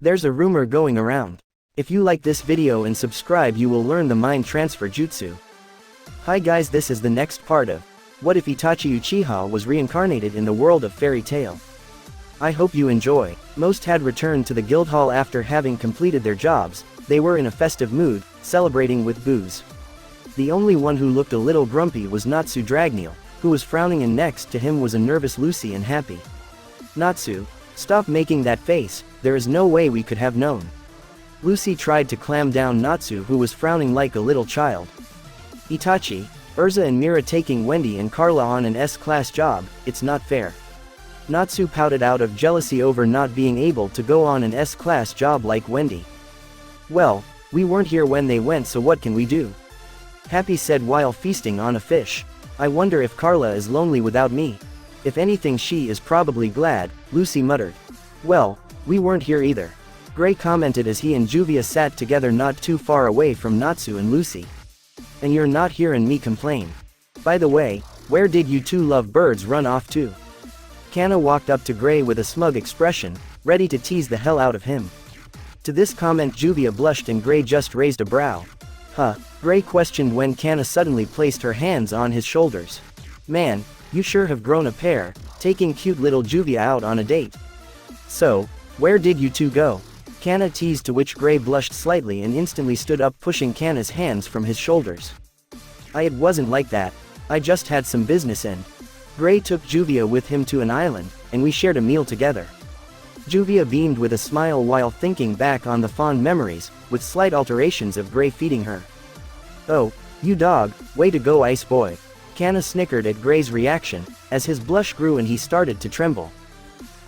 There's a rumor going around. If you like this video and subscribe, you will learn the mind transfer jutsu. Hi guys, this is the next part of What if Itachi Uchiha was reincarnated in the world of fairy tale? I hope you enjoy. Most had returned to the guild hall after having completed their jobs. They were in a festive mood, celebrating with booze. The only one who looked a little grumpy was Natsu Dragneel, who was frowning, and next to him was a nervous Lucy and Happy. Natsu, stop making that face, there is no way we could have known. Lucy tried to clam down Natsu, who was frowning like a little child. Itachi, Urza and Mira taking Wendy and Carla on an S-class job, it's not fair. Natsu pouted out of jealousy over not being able to go on an S-class job like Wendy. Well, we weren't here when they went, so what can we do? Happy said while feasting on a fish. I wonder if Carla is lonely without me. If anything, she is probably glad, Lucy muttered. Well, we weren't here either. Gray commented as he and Juvia sat together not too far away from Natsu and Lucy. And you're not hearing me complain. By the way, where did you two lovebirds run off to? Kana walked up to Gray with a smug expression, ready to tease the hell out of him. To this comment Juvia blushed and Gray just raised a brow. Huh? Gray questioned when Kana suddenly placed her hands on his shoulders. Man, you sure have grown a pair, taking cute little Juvia out on a date. So, where did you two go? Kana teased, to which Gray blushed slightly and instantly stood up, pushing Kana's hands from his shoulders. It wasn't like that. I just had some business and Gray took Juvia with him to an island, and we shared a meal together. Juvia beamed with a smile while thinking back on the fond memories, with slight alterations of Gray feeding her. Oh, you dog, way to go ice boy. Kana snickered at Gray's reaction, as his blush grew and he started to tremble.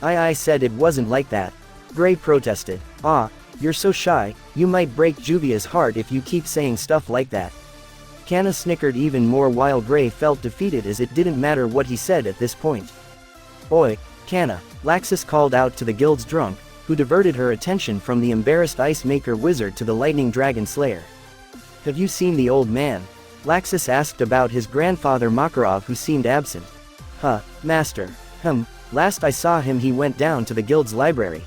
I said it wasn't like that. Gray protested. Ah, you're so shy, you might break Juvia's heart if you keep saying stuff like that. Kana snickered even more while Gray felt defeated, as it didn't matter what he said at this point. Oi, Kana, Laxus called out to the guild's drunk, who diverted her attention from the embarrassed ice maker wizard to the lightning dragon slayer. Have you seen the old man? Laxus asked about his grandfather Makarov, who seemed absent. Huh, master. Last I saw him he went down to the guild's library.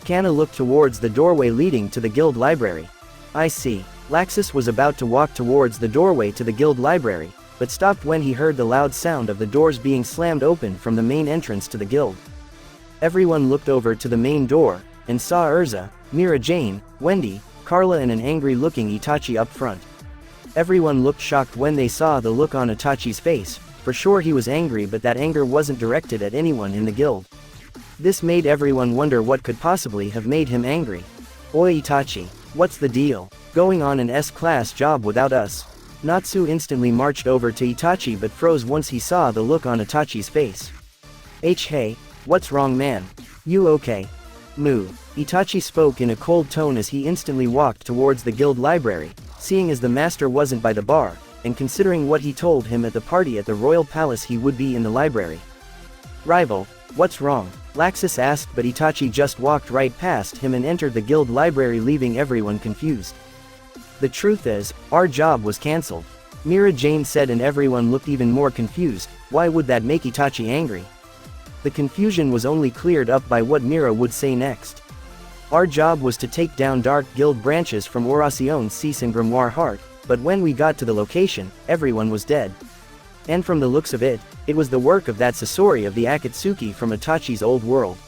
Kana looked towards the doorway leading to the guild library. I see. Laxus was about to walk towards the doorway to the guild library, but stopped when he heard the loud sound of the doors being slammed open from the main entrance to the guild. Everyone looked over to the main door, and saw Urza, Mira Jane, Wendy, Carla and an angry-looking Itachi up front. Everyone looked shocked when they saw the look on Itachi's face. For sure he was angry, but that anger wasn't directed at anyone in the guild. This made everyone wonder what could possibly have made him angry. Oi Itachi, what's the deal? Going on an S-class job without us? Natsu instantly marched over to Itachi but froze once he saw the look on Itachi's face. Hey, what's wrong man? You okay? Moo. Itachi spoke in a cold tone as he instantly walked towards the guild library, seeing as the master wasn't by the bar, and considering what he told him at the party at the royal palace he would be in the library. Rival, what's wrong? Laxus asked, but Itachi just walked right past him and entered the guild library, leaving everyone confused. The truth is, our job was cancelled. Mira Jane said, and everyone looked even more confused. Why would that make Itachi angry? The confusion was only cleared up by what Mira would say next. Our job was to take down dark guild branches from Oracion Cease and Grimoire Heart, but when we got to the location, everyone was dead. And from the looks of it, it was the work of that Sasori of the Akatsuki from Itachi's old world.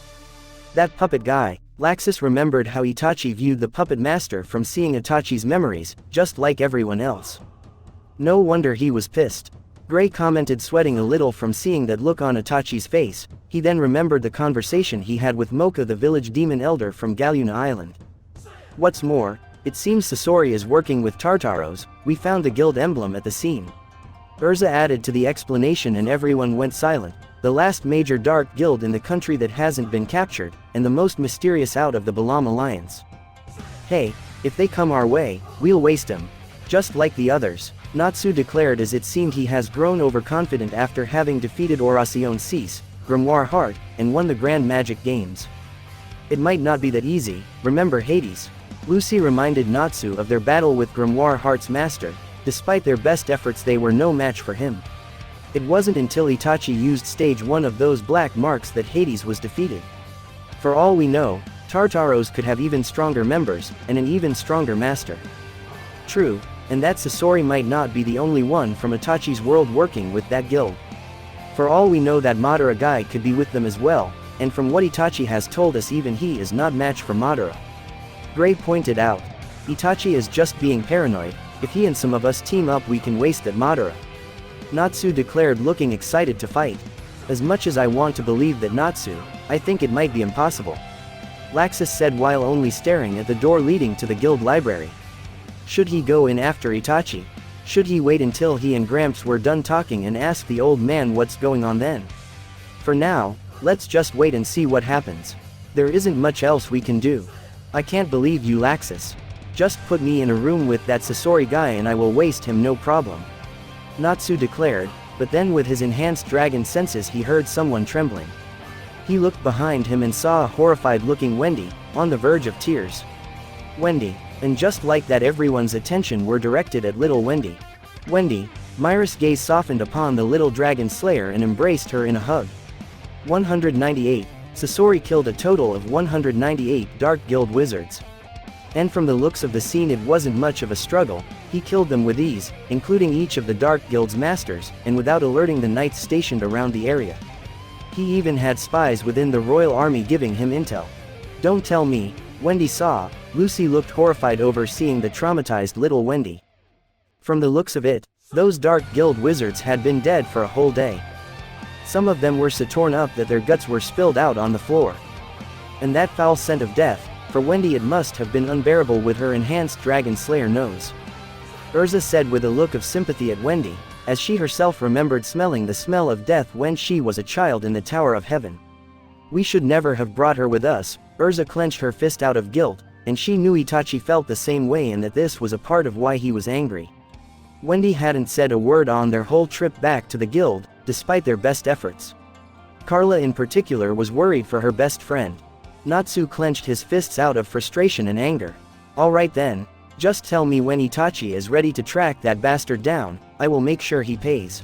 That puppet guy. Laxus remembered how Itachi viewed the puppet master from seeing Itachi's memories, just like everyone else. No wonder he was pissed. Gray commented, sweating a little from seeing that look on Itachi's face. He then remembered the conversation he had with Mocha, the village demon elder from Galuna Island. What's more, it seems Sasori is working with Tartaros. We found the guild emblem at the scene. Urza added to the explanation, and everyone went silent. The last major dark guild in the country that hasn't been captured, and the most mysterious out of the Balam Alliance. Hey, if they come our way, we'll waste them. Just like the others, Natsu declared, as it seemed he has grown overconfident after having defeated Oracion Cease, Grimoire Heart, and won the Grand Magic Games. It might not be that easy, remember Hades? Lucy reminded Natsu of their battle with Grimoire Heart's master. Despite their best efforts, they were no match for him. It wasn't until Itachi used stage 1 of those black marks that Hades was defeated. For all we know, Tartaros could have even stronger members, and an even stronger master. True, and that Sasori might not be the only one from Itachi's world working with that guild. For all we know that Madara guy could be with them as well, and from what Itachi has told us even he is not match for Madara. Gray pointed out. Itachi is just being paranoid, if he and some of us team up we can waste that Madara. Natsu declared, looking excited to fight. As much as I want to believe that Natsu, I think it might be impossible. Laxus said while only staring at the door leading to the guild library. Should he go in after Itachi? Should he wait until he and Gramps were done talking and ask the old man what's going on then? For now, let's just wait and see what happens. There isn't much else we can do. I can't believe you, Laxus. Just put me in a room with that Sasori guy and I will waste him no problem. Natsu declared, but then with his enhanced dragon senses he heard someone trembling. He looked behind him and saw a horrified-looking Wendy, on the verge of tears. Wendy. And just like that everyone's attention were directed at little Wendy. Wendy, Myra's gaze softened upon the little dragon slayer and embraced her in a hug. 198. Sasori killed a total of 198 Dark Guild wizards. And from the looks of the scene it wasn't much of a struggle, he killed them with ease, including each of the Dark Guild's masters, and without alerting the knights stationed around the area. He even had spies within the royal army giving him intel. Don't tell me. Wendy saw. Lucy looked horrified over seeing the traumatized little Wendy. From the looks of it, those Dark Guild wizards had been dead for a whole day. Some of them were so torn up that their guts were spilled out on the floor. And that foul scent of death, for Wendy it must have been unbearable with her enhanced dragon slayer nose. Urza said with a look of sympathy at Wendy, as she herself remembered smelling the smell of death when she was a child in the Tower of Heaven. We should never have brought her with us. Urza clenched her fist out of guilt, and she knew Itachi felt the same way and that this was a part of why he was angry. Wendy hadn't said a word on their whole trip back to the guild, despite their best efforts. Carla in particular was worried for her best friend. Natsu clenched his fists out of frustration and anger. Alright then, just tell me when Itachi is ready to track that bastard down, I will make sure he pays.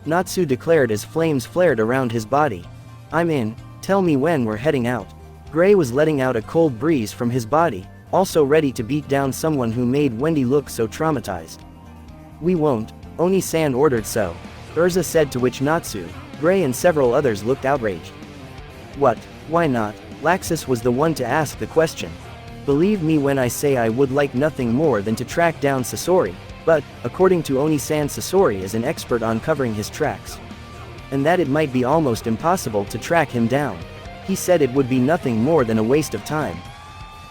Natsu declared as flames flared around his body. I'm in, tell me when we're heading out. Gray was letting out a cold breeze from his body, also ready to beat down someone who made Wendy look so traumatized. We won't, Oni-san ordered so. Urza said, to which Natsu, Gray and several others looked outraged. What? Why not? Laxus was the one to ask the question. Believe me when I say I would like nothing more than to track down Sasori, but, according to Oni-san, Sasori is an expert on covering his tracks. And that it might be almost impossible to track him down. He said it would be nothing more than a waste of time.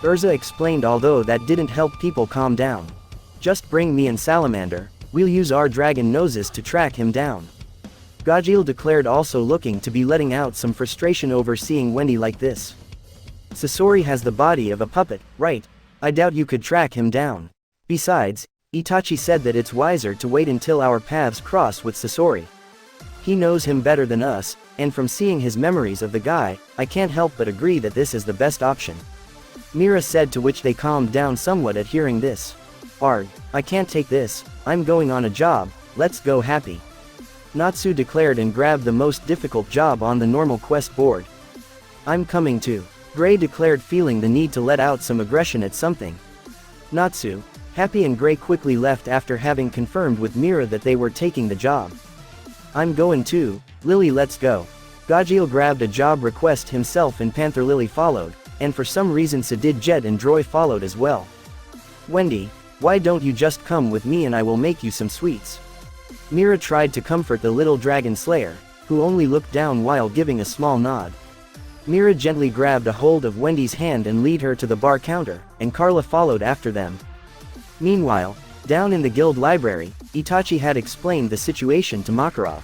Urza explained, although that didn't help people calm down. Just bring me and Salamander, we'll use our dragon noses to track him down. Gajil declared, also looking to be letting out some frustration over seeing Wendy like this. Sasori has the body of a puppet, right? I doubt you could track him down. Besides, Itachi said that it's wiser to wait until our paths cross with Sasori. He knows him better than us, and from seeing his memories of the guy, I can't help but agree that this is the best option. Mira said, to which they calmed down somewhat at hearing this. Arg, I can't take this, I'm going on a job, let's go Happy. Natsu declared and grabbed the most difficult job on the normal quest board. I'm coming too. Gray declared, feeling the need to let out some aggression at something. Natsu, Happy and Gray quickly left after having confirmed with Mira that they were taking the job. I'm going too, Lily, let's go. Gajil grabbed a job request himself and Panther Lily followed, and for some reason so did Jet and Droy followed as well. Wendy, why don't you just come with me and I will make you some sweets? Mira tried to comfort the little dragon slayer, who only looked down while giving a small nod. Mira gently grabbed a hold of Wendy's hand and led her to the bar counter, and Carla followed after them. Meanwhile, down in the guild library, Itachi had explained the situation to Makarov.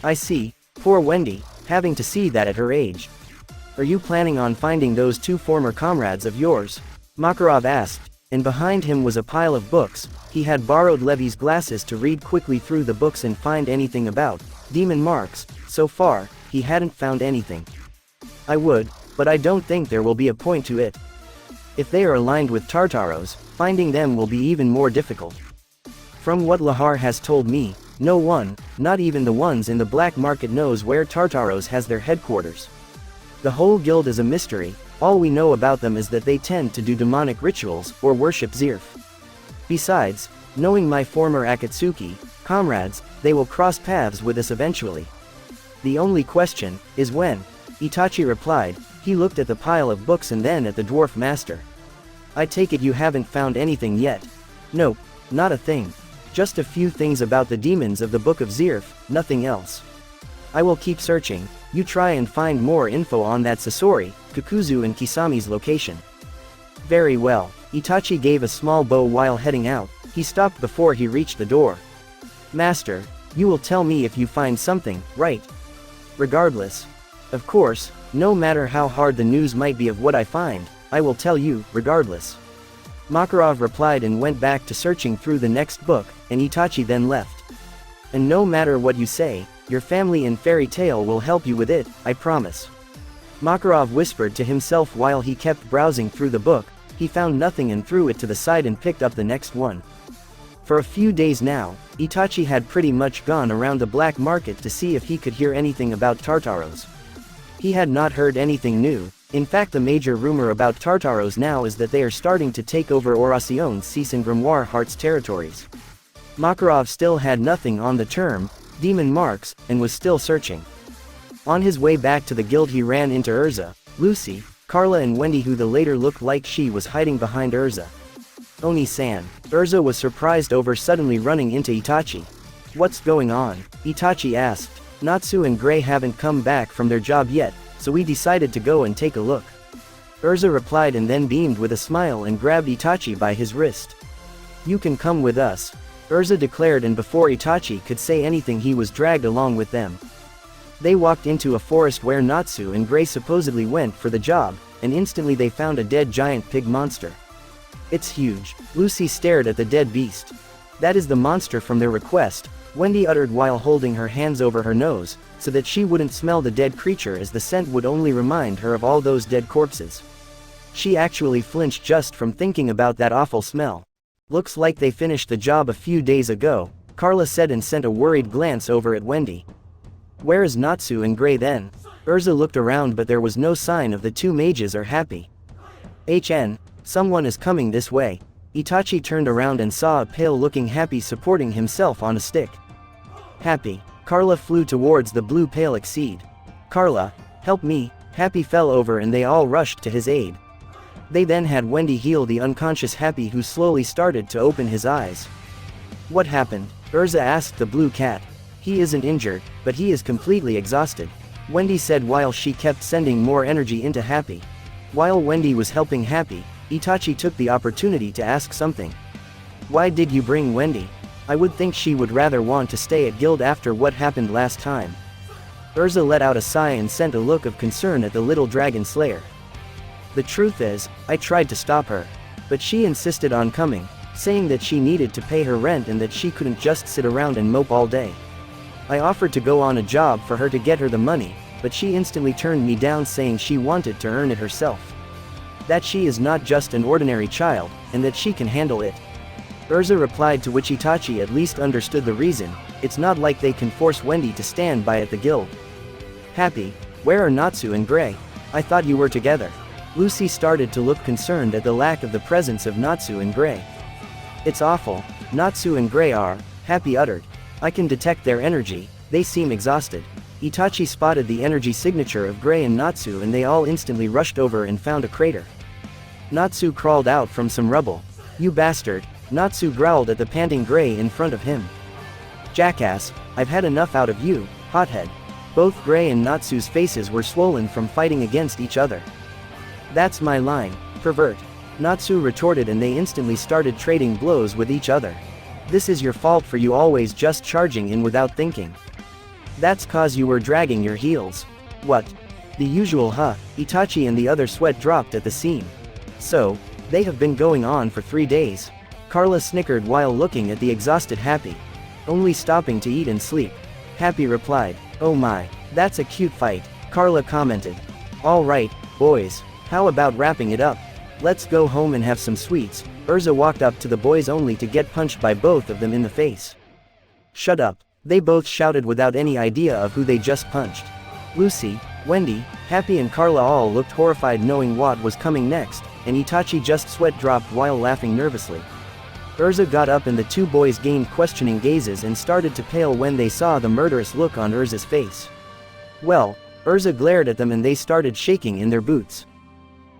I see, poor Wendy, having to see that at her age. Are you planning on finding those two former comrades of yours? Makarov asked, and behind him was a pile of books. He had borrowed Levy's glasses to read quickly through the books and find anything about demon marks. So far, he hadn't found anything. I would, but I don't think there will be a point to it. If they are aligned with Tartaros, finding them will be even more difficult. From what Lahar has told me, no one, not even the ones in the black market, knows where Tartaros has their headquarters. The whole guild is a mystery, All we know about them is that they tend to do demonic rituals, or worship Zirf. Besides, knowing my former Akatsuki comrades, they will cross paths with us eventually. The only question is when. Itachi replied. He looked at the pile of books and then at the dwarf master. I take it you haven't found anything yet? Nope, not a thing. Just a few things about the demons of the Book of Zirf, nothing else. I will keep searching. You try and find more info on that Sasori, Kakuzu and Kisami's location. Very well. Itachi gave a small bow while heading out. He stopped before he reached the door. Master, you will tell me if you find something, right? Regardless. Of course, no matter how hard the news might be of what I find, I will tell you, regardless. Makarov replied and went back to searching through the next book, and Itachi then left. And no matter what you say, your family and fairy tale will help you with it, I promise. Makarov whispered to himself while he kept browsing through the book. He found nothing and threw it to the side and picked up the next one. For a few days now, Itachi had pretty much gone around the black market to see if he could hear anything about Tartaros. He had not heard anything new. In fact, the major rumor about Tartaros now is that they are starting to take over Oración Cease and Grimoire Heart's territories. Makarov still had nothing on the term demon marks, and was still searching. On his way back to the guild he ran into Urza, Lucy, Carla and Wendy, who the later looked like she was hiding behind Urza. Oni-san. Urza was surprised over suddenly running into Itachi. What's going on? Itachi asked. Natsu and Gray haven't come back from their job yet, so we decided to go and take a look. Urza replied and then beamed with a smile and grabbed Itachi by his wrist. You can come with us, Urza declared, and before Itachi could say anything he was dragged along with them. They walked into a forest where Natsu and Gray supposedly went for the job, and instantly they found a dead giant pig monster. It's huge. Lucy stared at the dead beast. That is the monster from their request, Wendy uttered while holding her hands over her nose, so that she wouldn't smell the dead creature, as the scent would only remind her of all those dead corpses. She actually flinched just from thinking about that awful smell. Looks like they finished the job a few days ago, Carla said and sent a worried glance over at Wendy. Where is Natsu and Gray then? Urza looked around, but there was no sign of the two mages or Happy. Someone is coming this way. Itachi turned around and saw a pale-looking Happy supporting himself on a stick. Happy. Carla flew towards the blue pale exceed. Carla, help me. Happy fell over and they all rushed to his aid. They then had Wendy heal the unconscious Happy, who slowly started to open his eyes. What happened? Urza asked the blue cat. He isn't injured, but he is completely exhausted, Wendy said while she kept sending more energy into Happy. While Wendy was helping Happy, Itachi took the opportunity to ask something. Why did you bring Wendy? I would think she would rather want to stay at guild after what happened last time. Urza let out a sigh and sent a look of concern at the little dragon slayer. The truth is, I tried to stop her, but she insisted on coming, saying that she needed to pay her rent and that she couldn't just sit around and mope all day. I offered to go on a job for her to get her the money, but she instantly turned me down, saying she wanted to earn it herself. That she is not just an ordinary child, and that she can handle it. Urza replied, to which Itachi at least understood the reason. It's not like they can force Wendy to stand by at the guild. Happy, where are Natsu and Gray? I thought you were together. Lucy started to look concerned at the lack of the presence of Natsu and Gray. It's awful. Natsu and Gray are, Happy uttered. I can detect their energy, they seem exhausted. Itachi spotted the energy signature of Gray and Natsu and they all instantly rushed over and found a crater. Natsu crawled out from some rubble. You bastard, Natsu growled at the panting Gray in front of him. Jackass, I've had enough out of you, hothead. Both Gray and Natsu's faces were swollen from fighting against each other. That's my line, pervert. Natsu retorted and they instantly started trading blows with each other. This is your fault for you always just charging in without thinking. That's cause you were dragging your heels. What? The usual huh? Itachi and the other sweat dropped at the scene. So, they have been going on for 3 days. Carla snickered while looking at the exhausted Happy. Only stopping to eat and sleep. Happy replied. Oh my, that's a cute fight, Carla commented. Alright, boys, how about wrapping it up? Let's go home and have some sweets. Urza walked up to the boys only to get punched by both of them in the face. Shut up, they both shouted without any idea of who they just punched. Lucy, Wendy, Happy and Carla all looked horrified knowing what was coming next, and Itachi just sweat dropped while laughing nervously. Urza got up and the two boys gained questioning gazes and started to pale when they saw the murderous look on Urza's face. Well, Urza glared at them and they started shaking in their boots.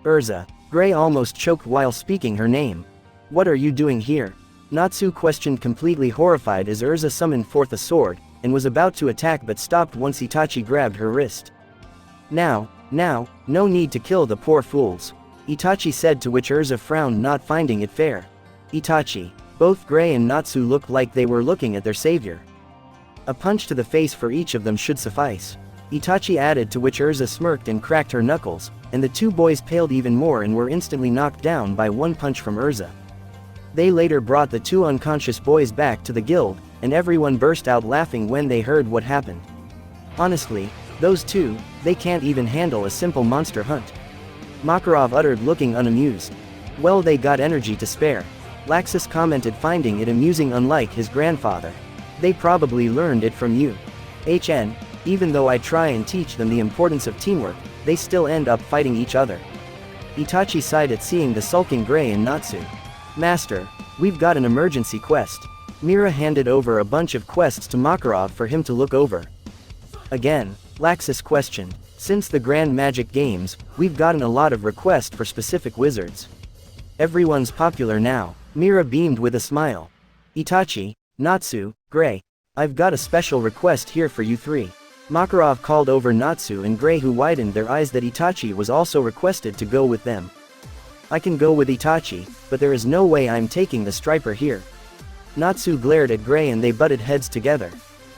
Urza. Gray almost choked while speaking her name. What are you doing here? Natsu questioned, completely horrified as Urza summoned forth a sword, and was about to attack but stopped once Itachi grabbed her wrist. Now, no need to kill the poor fools, Itachi said, to which Urza frowned, not finding it fair. Itachi. Both Gray and Natsu looked like they were looking at their savior. A punch to the face for each of them should suffice, Itachi added, to which Urza smirked and cracked her knuckles, and the two boys paled even more and were instantly knocked down by one punch from Urza. They later brought the two unconscious boys back to the guild, and everyone burst out laughing when they heard what happened. Honestly, those two, they can't even handle a simple monster hunt, Makarov uttered, looking unamused. Well, they got energy to spare, Laxus commented, finding it amusing unlike his grandfather. They probably learned it from you. Even though I try and teach them the importance of teamwork, they still end up fighting each other. Itachi sighed at seeing the sulking Gray and Natsu. Master, we've got an emergency quest. Mira handed over a bunch of quests to Makarov for him to look over. Again, Laxus questioned. Since the Grand Magic Games, we've gotten a lot of requests for specific wizards. Everyone's popular now, Mira beamed with a smile. Itachi, Natsu, Gray. I've got a special request here for you three. Makarov called over Natsu and Gray, who widened their eyes that Itachi was also requested to go with them. I can go with Itachi, but there is no way I'm taking the striper here. Natsu glared at Gray and they butted heads together.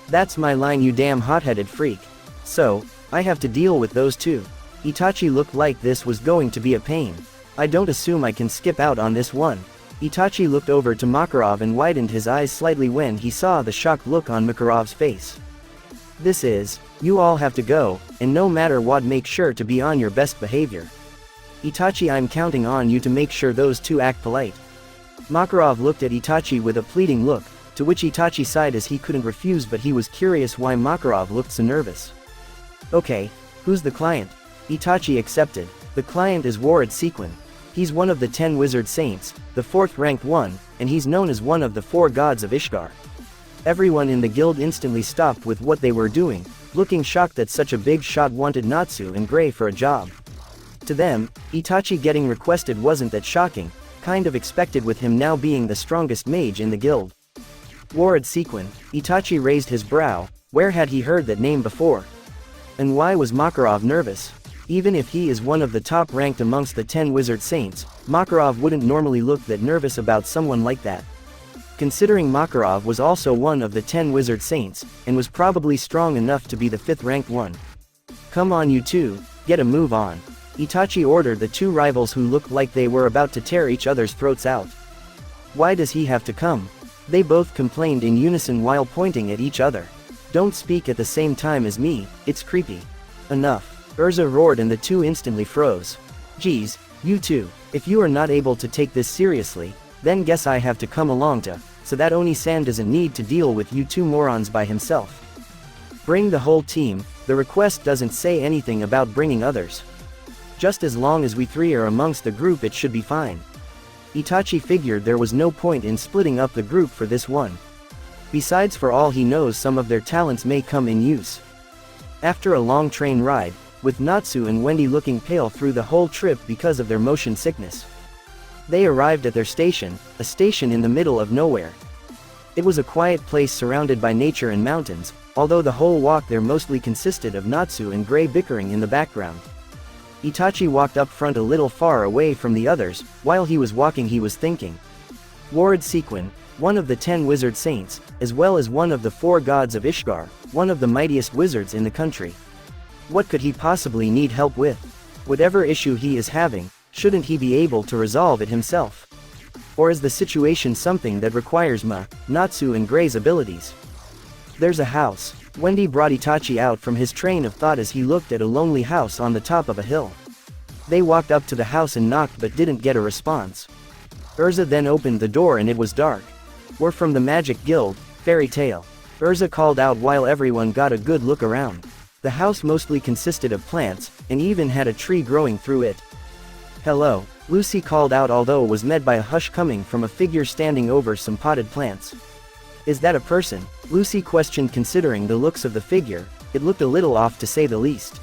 That's my line, you damn hot-headed freak. So, I have to deal with those two. Itachi looked like this was going to be a pain. I don't assume I can skip out on this one. Itachi looked over to Makarov and widened his eyes slightly when he saw the shocked look on Makarov's face. This is, you all have to go, and no matter what, make sure to be on your best behavior. Itachi, I'm counting on you to make sure those two act polite. Makarov looked at Itachi with a pleading look, to which Itachi sighed as he couldn't refuse, but he was curious why Makarov looked so nervous. Okay, who's the client? Itachi accepted. The client is Warad Sequin. He's one of the 10 wizard saints, the 4th ranked one, and he's known as one of the 4 gods of Ishgard. Everyone in the guild instantly stopped with what they were doing, looking shocked that such a big shot wanted Natsu and Gray for a job. To them, Itachi getting requested wasn't that shocking, kind of expected with him now being the strongest mage in the guild. Warad Sequin, Itachi raised his brow. Where had he heard that name before? And why was Makarov nervous? Even if he is one of the top ranked amongst the 10 wizard saints, Makarov wouldn't normally look that nervous about someone like that. Considering Makarov was also one of the 10 wizard saints, and was probably strong enough to be the 5th ranked one. Come on you two, get a move on, Itachi ordered the two rivals who looked like they were about to tear each other's throats out. Why does he have to come? They both complained in unison while pointing at each other. Don't speak at the same time as me, it's creepy. Enough, Urza roared and the two instantly froze. Geez, you two, if you are not able to take this seriously, then guess I have to come along to, so that Oni-san doesn't need to deal with you two morons by himself. Bring the whole team, the request doesn't say anything about bringing others. Just as long as we three are amongst the group it should be fine. Itachi figured there was no point in splitting up the group for this one. Besides, for all he knows, some of their talents may come in use. After a long train ride, with Natsu and Wendy looking pale through the whole trip because of their motion sickness, they arrived at their station, a station in the middle of nowhere. It was a quiet place surrounded by nature and mountains, although the whole walk there mostly consisted of Natsu and Gray bickering in the background. Itachi walked up front a little far away from the others. While he was walking he was thinking. Warad Sequin, one of the 10 wizard saints, as well as one of the 4 gods of Ishgard, one of the mightiest wizards in the country. What could he possibly need help with? Whatever issue he is having, shouldn't he be able to resolve it himself? Or is the situation something that requires Natsu and Gray's abilities? There's a house. Wendy brought Itachi out from his train of thought as he looked at a lonely house on the top of a hill. They walked up to the house and knocked but didn't get a response. Urza then opened the door and it was dark. We're from the Magic Guild, Fairy Tale, Urza called out while everyone got a good look around. The house mostly consisted of plants, and even had a tree growing through it. "Hello," Lucy called out, although it was met by a hush coming from a figure standing over some potted plants. "Is that a person?" Lucy questioned. Considering the looks of the figure, it looked a little off to say the least.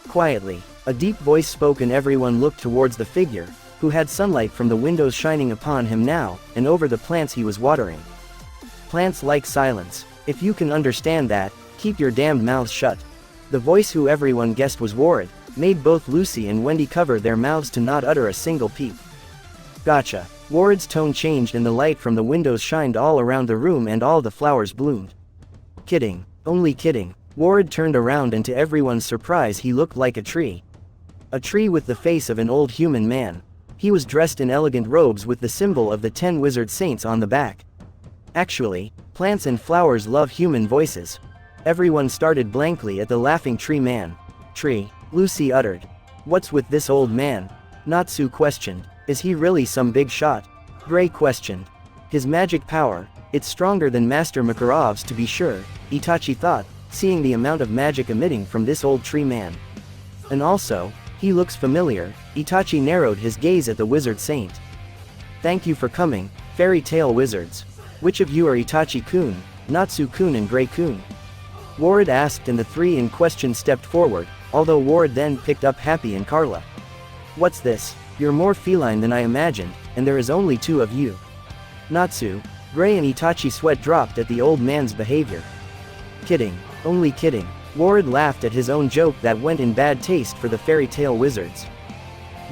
Quietly, a deep voice spoke and everyone looked towards the figure, who had sunlight from the windows shining upon him now, and over the plants he was watering. "Plants like silence. If you can understand that, keep your damned mouths shut." The voice, who everyone guessed was Ward, made both Lucy and Wendy cover their mouths to not utter a single peep. "Gotcha." Ward's tone changed and the light from the windows shined all around the room and all the flowers bloomed. "Kidding. Only kidding." Ward turned around and to everyone's surprise he looked like a tree. A tree with the face of an old human man. He was dressed in elegant robes with the symbol of the 10 wizard saints on the back. Actually, plants and flowers love human voices. Everyone started blankly at the laughing tree man. "Tree," Lucy uttered. "What's with this old man?" Natsu questioned. "Is he really some big shot?" Gray questioned. "His magic power, it's stronger than Master Makarov's to be sure," Itachi thought, seeing the amount of magic emitting from this old tree man. "And also, he looks familiar." Itachi narrowed his gaze at the wizard saint. "Thank you for coming, fairy tale wizards. Which of you are Itachi-kun, Natsu-kun and Gray-kun?" Ward asked, and the three in question stepped forward, although Ward then picked up Happy and Carla. "What's this? You're more feline than I imagined, and there is only 2 of you." Natsu, Gray and Itachi sweat dropped at the old man's behavior. "Kidding. Only kidding." Ward laughed at his own joke that went in bad taste for the fairy tale wizards.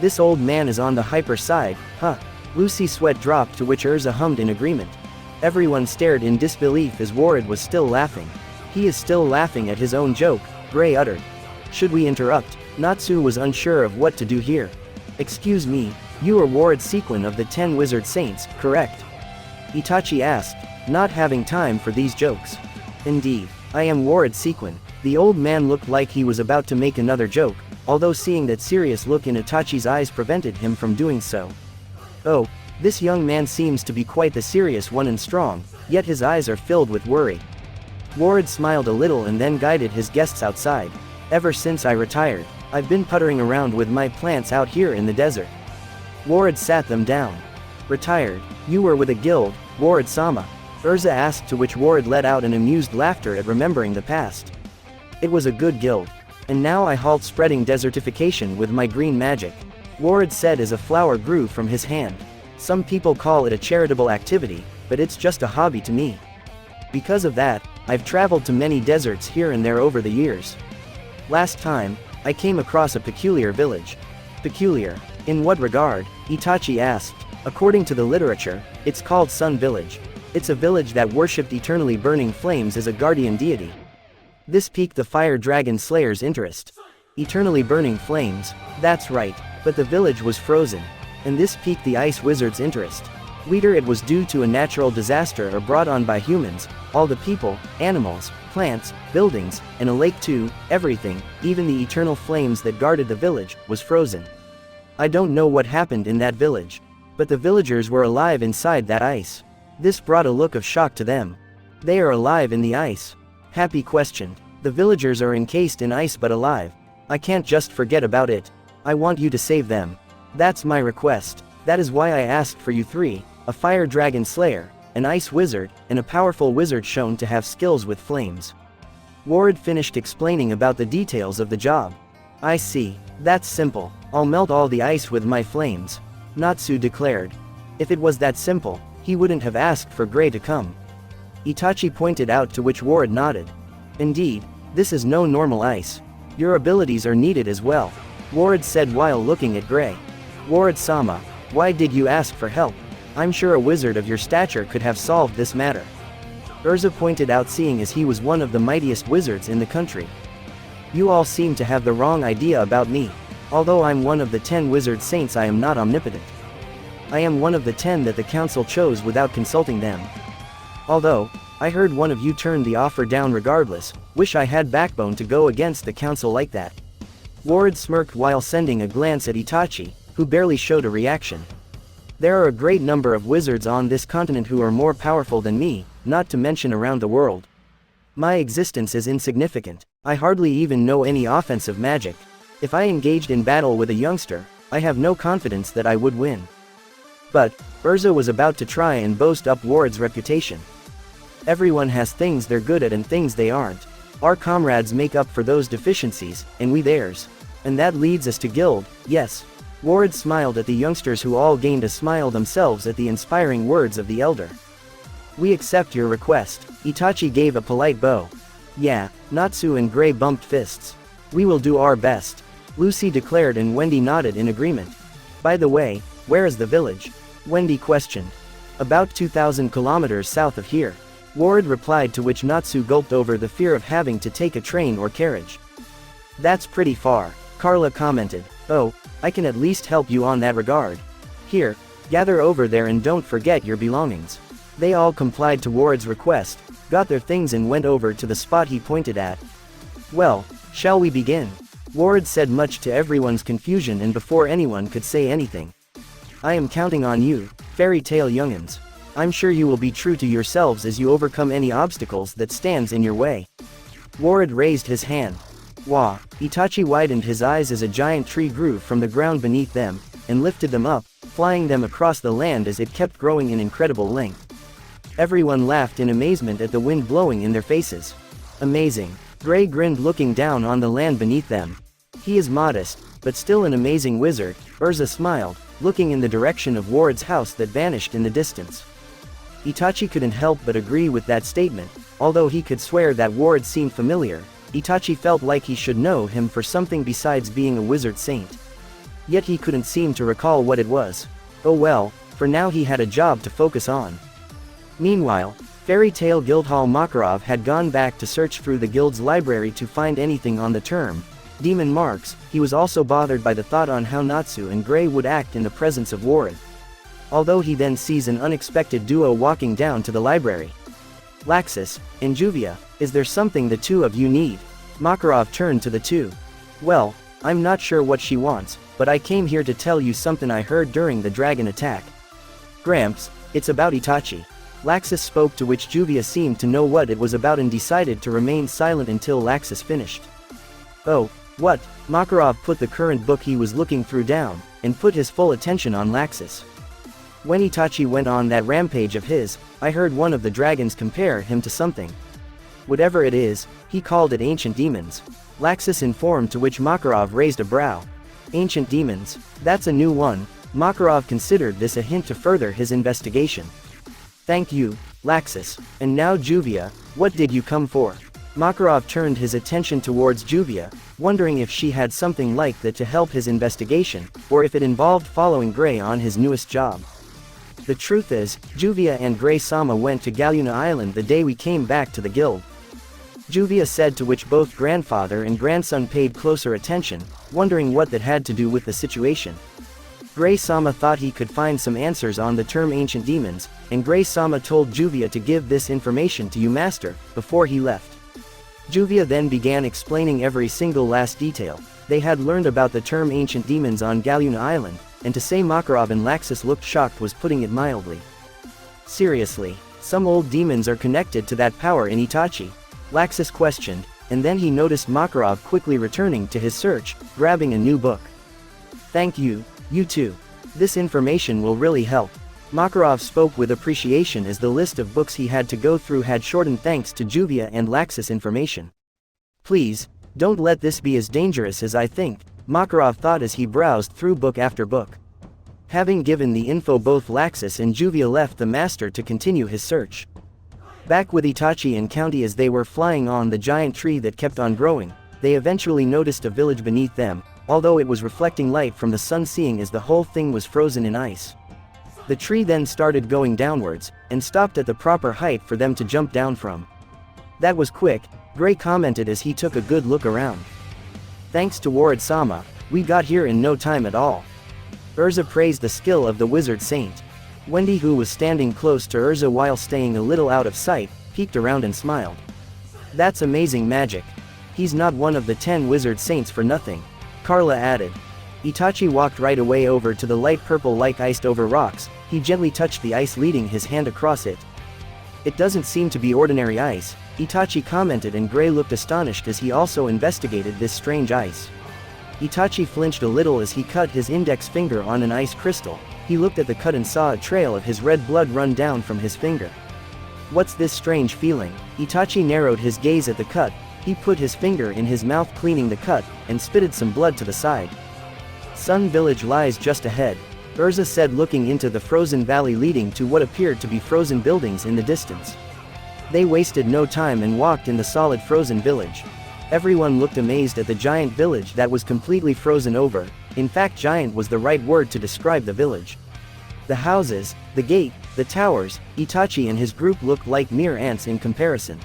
"This old man is on the hyper side, huh?" Lucy's sweat dropped, to which Urza hummed in agreement. Everyone stared in disbelief as Ward was still laughing. "He is still laughing at his own joke," Gray uttered. "Should we interrupt?" Natsu was unsure of what to do here. "Excuse me, you are Ward Sequin of the 10 Wizard Saints, correct?" Itachi asked, not having time for these jokes. "Indeed, I am Ward Sequin." The old man looked like he was about to make another joke, although seeing that serious look in Itachi's eyes prevented him from doing so. "Oh, this young man seems to be quite the serious one and strong, yet his eyes are filled with worry." Ward smiled a little and then guided his guests outside. "Ever since I retired, I've been puttering around with my plants out here in the desert." Ward sat them down. "Retired? You were with a guild, Ward-sama?" Urza asked, to which Ward let out an amused laughter at remembering the past. "It was a good guild. And now I halt spreading desertification with my green magic," Ward said as a flower grew from his hand. "Some people call it a charitable activity, but it's just a hobby to me. Because of that, I've traveled to many deserts here and there over the years. Last time, I came across a peculiar village." "Peculiar? In what regard?" Itachi asked. "According to the literature, it's called Sun Village. It's a village that worshipped eternally burning flames as a guardian deity." This piqued the fire dragon slayer's interest. Eternally burning flames, that's right, but the village was frozen. And this piqued the ice wizard's interest. Whether it was due to a natural disaster or brought on by humans, all the people, animals, plants, buildings, and a lake too, everything, even the eternal flames that guarded the village, was frozen. I don't know what happened in that village. But the villagers were alive inside that ice. This brought a look of shock to them. "They are alive in the ice?" Happy questioned. "The villagers are encased in ice but alive. I can't just forget about it. I want you to save them. That's my request. That is why I asked for you 3, a fire dragon slayer, an ice wizard, and a powerful wizard shown to have skills with flames." Ward finished explaining about the details of the job. "I see. That's simple. I'll melt all the ice with my flames," Natsu declared. If it was that simple, he wouldn't have asked for Gray to come. Itachi pointed out, to which Ward nodded. "Indeed, this is no normal ice. Your abilities are needed as well," Ward said while looking at Gray. "Ward-sama, why did you ask for help? I'm sure a wizard of your stature could have solved this matter," Urza pointed out, seeing as he was one of the mightiest wizards in the country. "You all seem to have the wrong idea about me. Although I'm one of the 10 wizard saints, I am not omnipotent. I am one of the 10 that the council chose without consulting them. Although, I heard one of you turned the offer down regardless. Wish I had backbone to go against the council like that." Ward smirked while sending a glance at Itachi, who barely showed a reaction. "There are a great number of wizards on this continent who are more powerful than me, not to mention around the world. My existence is insignificant. I hardly even know any offensive magic. If I engaged in battle with a youngster, I have no confidence that I would win. But, Urza was about to try and boast up Ward's reputation. Everyone has things they're good at and things they aren't. Our comrades make up for those deficiencies, and we theirs. And that leads us to guild, yes. Ward smiled at the youngsters who all gained a smile themselves at the inspiring words of the elder. We accept your request. Itachi gave a polite bow. Yeah, Natsu and Gray bumped fists. We will do our best. Lucy declared and Wendy nodded in agreement. By the way, where is the village? Wendy questioned. About 2,000 kilometers south of here. Ward replied, to which Natsu gulped over the fear of having to take a train or carriage. That's pretty far, Carla commented. Oh, I can at least help you on that regard. Here, gather over there and don't forget your belongings. They all complied to Ward's request, got their things and went over to the spot he pointed at. Well, shall we begin? Ward said, much to everyone's confusion and before anyone could say anything. I am counting on you, fairy tale youngins. I'm sure you will be true to yourselves as you overcome any obstacles that stands in your way. Ward raised his hand. Wah! Itachi widened his eyes as a giant tree grew from the ground beneath them, and lifted them up, flying them across the land as it kept growing in incredible length. Everyone laughed in amazement at the wind blowing in their faces. Amazing. Gray grinned, looking down on the land beneath them. He is modest, but still an amazing wizard. Urza smiled, looking in the direction of Ward's house that vanished in the distance. Itachi couldn't help but agree with that statement. Although he could swear that Ward seemed familiar, Itachi felt like he should know him for something besides being a wizard saint. Yet he couldn't seem to recall what it was. Oh well, for now he had a job to focus on. Meanwhile, Fairy Tale Guildhall Makarov had gone back to search through the guild's library to find anything on the term demon marks. He was also bothered by the thought on how Natsu and Gray would act in the presence of Ward. Although he then sees an unexpected duo walking down to the library. Laxus and Juvia, is there something the two of you need? Makarov turned to the two. Well, I'm not sure what she wants, but I came here to tell you something I heard during the dragon attack. Gramps, it's about Itachi. Laxus spoke, to which Juvia seemed to know what it was about and decided to remain silent until Laxus finished. Oh, what? Makarov put the current book he was looking through down, and put his full attention on Laxus. When Itachi went on that rampage of his, I heard one of the dragons compare him to something. Whatever it is, he called it ancient demons. Laxus informed, to which Makarov raised a brow. Ancient demons, that's a new one. Makarov considered this a hint to further his investigation. Thank you, Laxus. And now Juvia, what did you come for? Makarov turned his attention towards Juvia, wondering if she had something like that to help his investigation, or if it involved following Gray on his newest job. The truth is, Juvia and Gray-sama went to Galuna Island the day we came back to the guild. Juvia said, to which both grandfather and grandson paid closer attention, wondering what that had to do with the situation. Gray-sama thought he could find some answers on the term ancient demons, and Gray-sama told Juvia to give this information to you, master, before he left. Juvia then began explaining every single last detail they had learned about the term ancient demons on Galuna Island, and to say Makarov and Laxus looked shocked was putting it mildly. Seriously, some old demons are connected to that power in Itachi? Laxus questioned, and then he noticed Makarov quickly returning to his search, grabbing a new book. Thank you, you too. This information will really help. Makarov spoke with appreciation as the list of books he had to go through had shortened thanks to Juvia and Laxus information. Please, don't let this be as dangerous as I think, Makarov thought as he browsed through book after book. Having given the info, both Laxus and Juvia left the master to continue his search. Back with Itachi and County as they were flying on the giant tree that kept on growing, they eventually noticed a village beneath them, although it was reflecting light from the sun, seeing as the whole thing was frozen in ice. The tree then started going downwards, and stopped at the proper height for them to jump down from. That was quick, Gray commented as he took a good look around. Thanks to Ward-sama, we got here in no time at all. Urza praised the skill of the wizard saint. Wendy, who was standing close to Urza while staying a little out of sight, peeked around and smiled. That's amazing magic. He's not one of the 10 wizard saints for nothing, Carla added. Itachi walked right away over to the light purple like iced over rocks. He gently touched the ice, leading his hand across it. It doesn't seem to be ordinary ice, Itachi commented, and Gray looked astonished as he also investigated this strange ice. Itachi flinched a little as he cut his index finger on an ice crystal. He looked at the cut and saw a trail of his red blood run down from his finger. What's this strange feeling? Itachi narrowed his gaze at the cut. He put his finger in his mouth cleaning the cut, and spitted some blood to the side. Sun Village lies just ahead, Urza said, looking into the frozen valley leading to what appeared to be frozen buildings in the distance. They wasted no time and walked in the solid frozen village. Everyone looked amazed at the giant village that was completely frozen over. In fact, giant was the right word to describe the village. The houses, the gate, the towers, Itachi and his group looked like mere ants in comparison.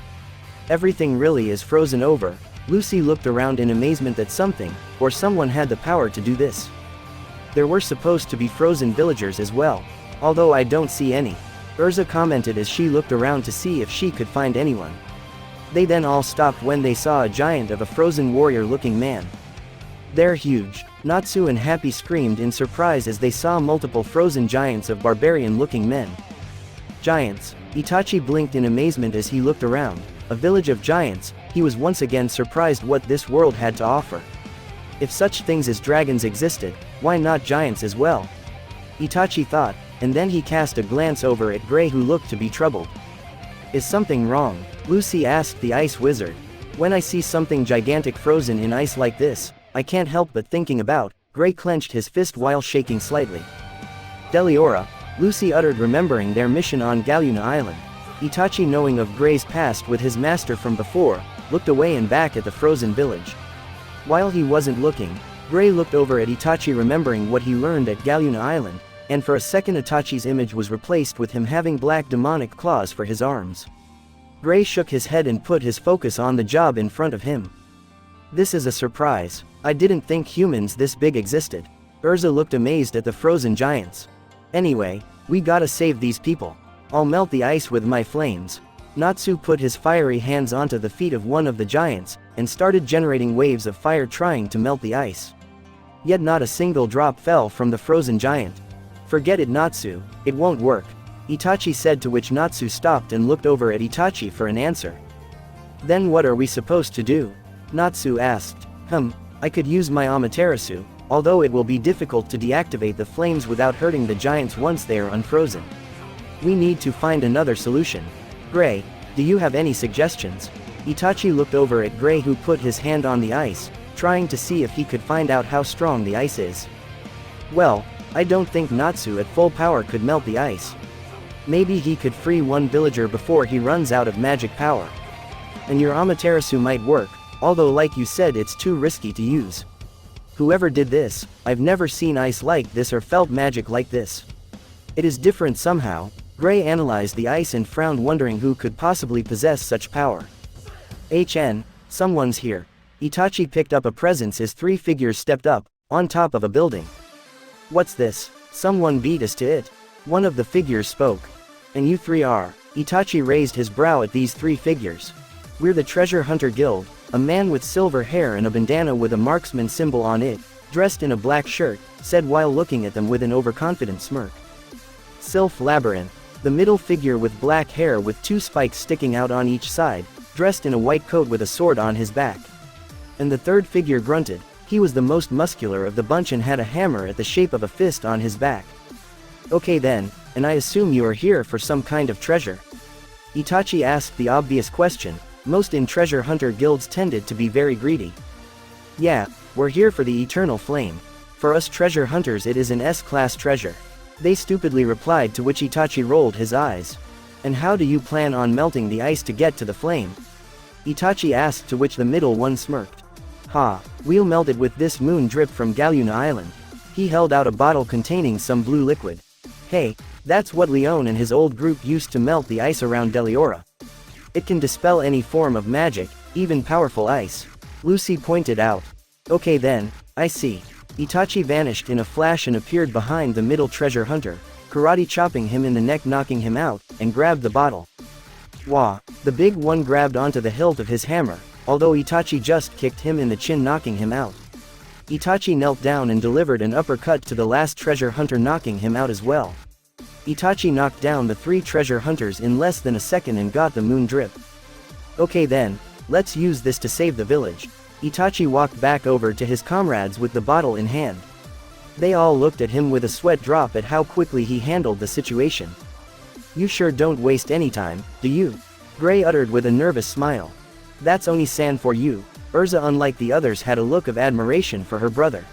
Everything really is frozen over. Lucy looked around in amazement that something, or someone had the power to do this. There were supposed to be frozen villagers as well, although I don't see any, Urza commented as she looked around to see if she could find anyone. They then all stopped when they saw a giant of a frozen warrior-looking man. They're huge, Natsu and Happy screamed in surprise as they saw multiple frozen giants of barbarian-looking men. Giants, Itachi blinked in amazement as he looked around. A village of giants. He was once again surprised what this world had to offer. If such things as dragons existed, why not giants as well? Itachi thought, and then he cast a glance over at Gray, who looked to be troubled. Is something wrong? Lucy asked the ice wizard. When I see something gigantic frozen in ice like this, I can't help but thinking about. Gray clenched his fist while shaking slightly. Deliora, Lucy uttered, remembering their mission on Galuna Island. Itachi, knowing of Gray's past with his master from before, looked away and back at the frozen village. While he wasn't looking, Gray looked over at Itachi, remembering what he learned at Galuna Island, and for a second Itachi's image was replaced with him having black demonic claws for his arms. Gray shook his head and put his focus on the job in front of him. This is a surprise. I didn't think humans this big existed. Urza looked amazed at the frozen giants. Anyway, we gotta save these people. I'll melt the ice with my flames. Natsu put his fiery hands onto the feet of one of the giants, and started generating waves of fire trying to melt the ice. Yet not a single drop fell from the frozen giant. Forget it, Natsu, it won't work, Itachi said, to which Natsu stopped and looked over at Itachi for an answer. Then what are we supposed to do? Natsu asked. I could use my Amaterasu, although it will be difficult to deactivate the flames without hurting the giants once they are unfrozen. We need to find another solution. Gray, do you have any suggestions? Itachi looked over at Gray, who put his hand on the ice, trying to see if he could find out how strong the ice is. Well, I don't think Natsu at full power could melt the ice. Maybe he could free one villager before he runs out of magic power. And your Amaterasu might work, although like you said it's too risky to use. Whoever did this, I've never seen ice like this or felt magic like this. It is different somehow. Gray analyzed the ice and frowned, wondering who could possibly possess such power. Someone's here. Itachi picked up a presence as three figures stepped up, on top of a building. What's this? Someone beat us to it. One of the figures spoke. And you three are? Itachi raised his brow at these three figures. We're the Treasure Hunter Guild. A man with silver hair and a bandana with a marksman symbol on it, dressed in a black shirt, said while looking at them with an overconfident smirk. Sylph Labyrinth. The middle figure with black hair with two spikes sticking out on each side, dressed in a white coat with a sword on his back. And the third figure grunted. He was the most muscular of the bunch and had a hammer at the shape of a fist on his back. Okay then, and I assume you are here for some kind of treasure? Itachi asked the obvious question. Most in treasure hunter guilds tended to be very greedy. Yeah, we're here for the eternal flame. For us treasure hunters it is an S-class treasure. They stupidly replied, to which Itachi rolled his eyes. And how do you plan on melting the ice to get to the flame? Itachi asked, to which the middle one smirked. We'll melt it with this moon drip from Galuna Island. He held out a bottle containing some blue liquid. Hey, that's what Leon and his old group used to melt the ice around Deliora. It can dispel any form of magic, even powerful ice. Lucy pointed out. Okay then, I see. Itachi vanished in a flash and appeared behind the middle treasure hunter, karate chopping him in the neck, knocking him out, and grabbed the bottle. Wah! The big one grabbed onto the hilt of his hammer, although Itachi just kicked him in the chin, knocking him out. Itachi knelt down and delivered an uppercut to the last treasure hunter, knocking him out as well. Itachi knocked down the three treasure hunters in less than a second and got the moon drip. Okay then, let's use this to save the village. Itachi walked back over to his comrades with the bottle in hand. They all looked at him with a sweat drop at how quickly he handled the situation. "You sure don't waste any time, do you?" Gray uttered with a nervous smile. "That's Oni-san for you." Urza, unlike the others, had a look of admiration for her brother.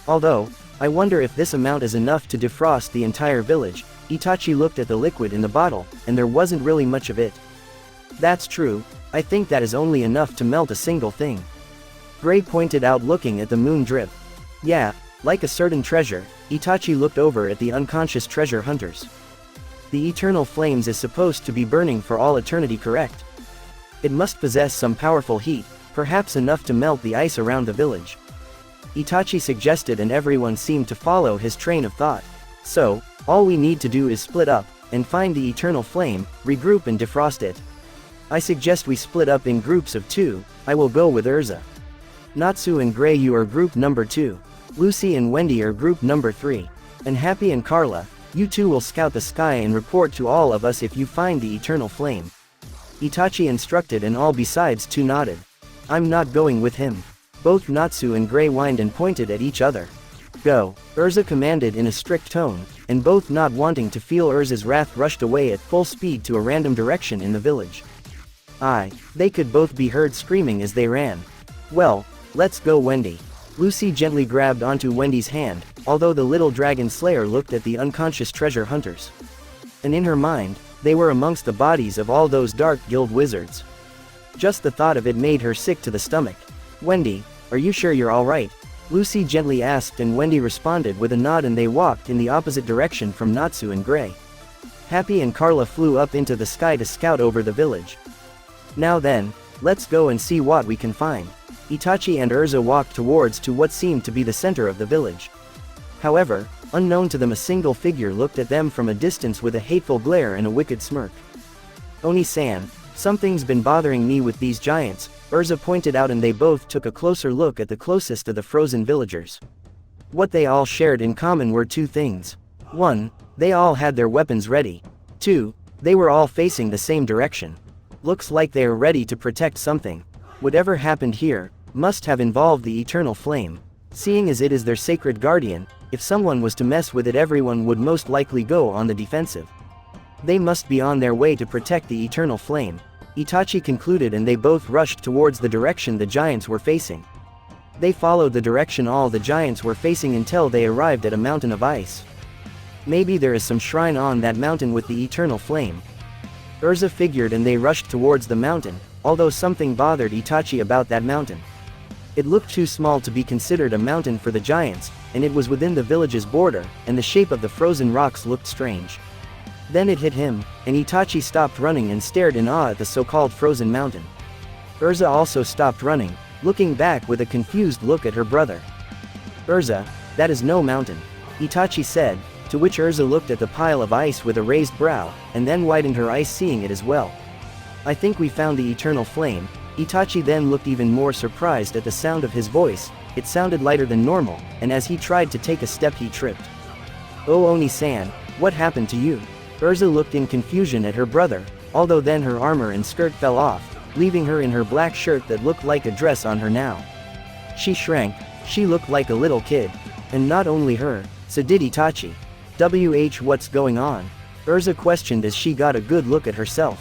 "Although, I wonder if this amount is enough to defrost the entire village." Itachi looked at the liquid in the bottle, and there wasn't really much of it. "That's true, I think that is only enough to melt a single thing," Gray pointed out, looking at the moon drip. "Yeah, like a certain treasure." Itachi looked over at the unconscious treasure hunters. "The eternal flames is supposed to be burning for all eternity, correct? It must possess some powerful heat, perhaps enough to melt the ice around the village," Itachi suggested, and everyone seemed to follow his train of thought. "So, all we need to do is split up, and find the eternal flame, regroup and defrost it. I suggest we split up in groups of 2, I will go with Urza. Natsu and Gray, you are group number 2. Lucy and Wendy are group number 3. And Happy and Carla, you two will scout the sky and report to all of us if you find the eternal flame," Itachi instructed, and all besides 2 nodded. "I'm not going with him." Both Natsu and Gray whined and pointed at each other. "Go," Urza commanded in a strict tone, and both, not wanting to feel Urza's wrath, rushed away at full speed to a random direction in the village. They could both be heard screaming as they ran. "Well, let's go, Wendy." Lucy gently grabbed onto Wendy's hand, although the little dragon slayer looked at the unconscious treasure hunters. And in her mind, they were amongst the bodies of all those dark guild wizards. Just the thought of it made her sick to the stomach. "Wendy, are you sure you're alright?" Lucy gently asked, and Wendy responded with a nod, and they walked in the opposite direction from Natsu and Gray. Happy and Carla flew up into the sky to scout over the village. "Now then, let's go and see what we can find." Itachi and Urza walked towards to what seemed to be the center of the village. However, unknown to them, a single figure looked at them from a distance with a hateful glare and a wicked smirk. "Oni-san, something's been bothering me with these giants," Urza pointed out, and they both took a closer look at the closest of the frozen villagers. What they all shared in common were 2 things. 1, they all had their weapons ready. 2, they were all facing the same direction. Looks like they are ready to protect something. Whatever happened here must have involved the eternal flame. Seeing as it is their sacred guardian, if someone was to mess with it, everyone would most likely go on the defensive. They must be on their way to protect the eternal flame, Itachi concluded, and they both rushed towards the direction the giants were facing. They followed the direction all the giants were facing until they arrived at a mountain of ice. Maybe there is some shrine on that mountain with the eternal flame, Urza figured, and they rushed towards the mountain, although something bothered Itachi about that mountain. It looked too small to be considered a mountain for the giants, and it was within the village's border, and the shape of the frozen rocks looked strange. Then it hit him, and Itachi stopped running and stared in awe at the so-called frozen mountain. Urza also stopped running, looking back with a confused look at her brother. "Urza, that is no mountain," Itachi said, to which Urza looked at the pile of ice with a raised brow, and then widened her eyes, seeing it as well. "I think we found the eternal flame." Itachi then looked even more surprised at the sound of his voice. It sounded lighter than normal, and as he tried to take a step he tripped. "Oh, Oni-san, what happened to you?" Urza looked in confusion at her brother, although then her armor and skirt fell off, leaving her in her black shirt that looked like a dress on her now. She shrank, she looked like a little kid. And not only her, so did Itachi. What's going on?" Urza questioned as she got a good look at herself.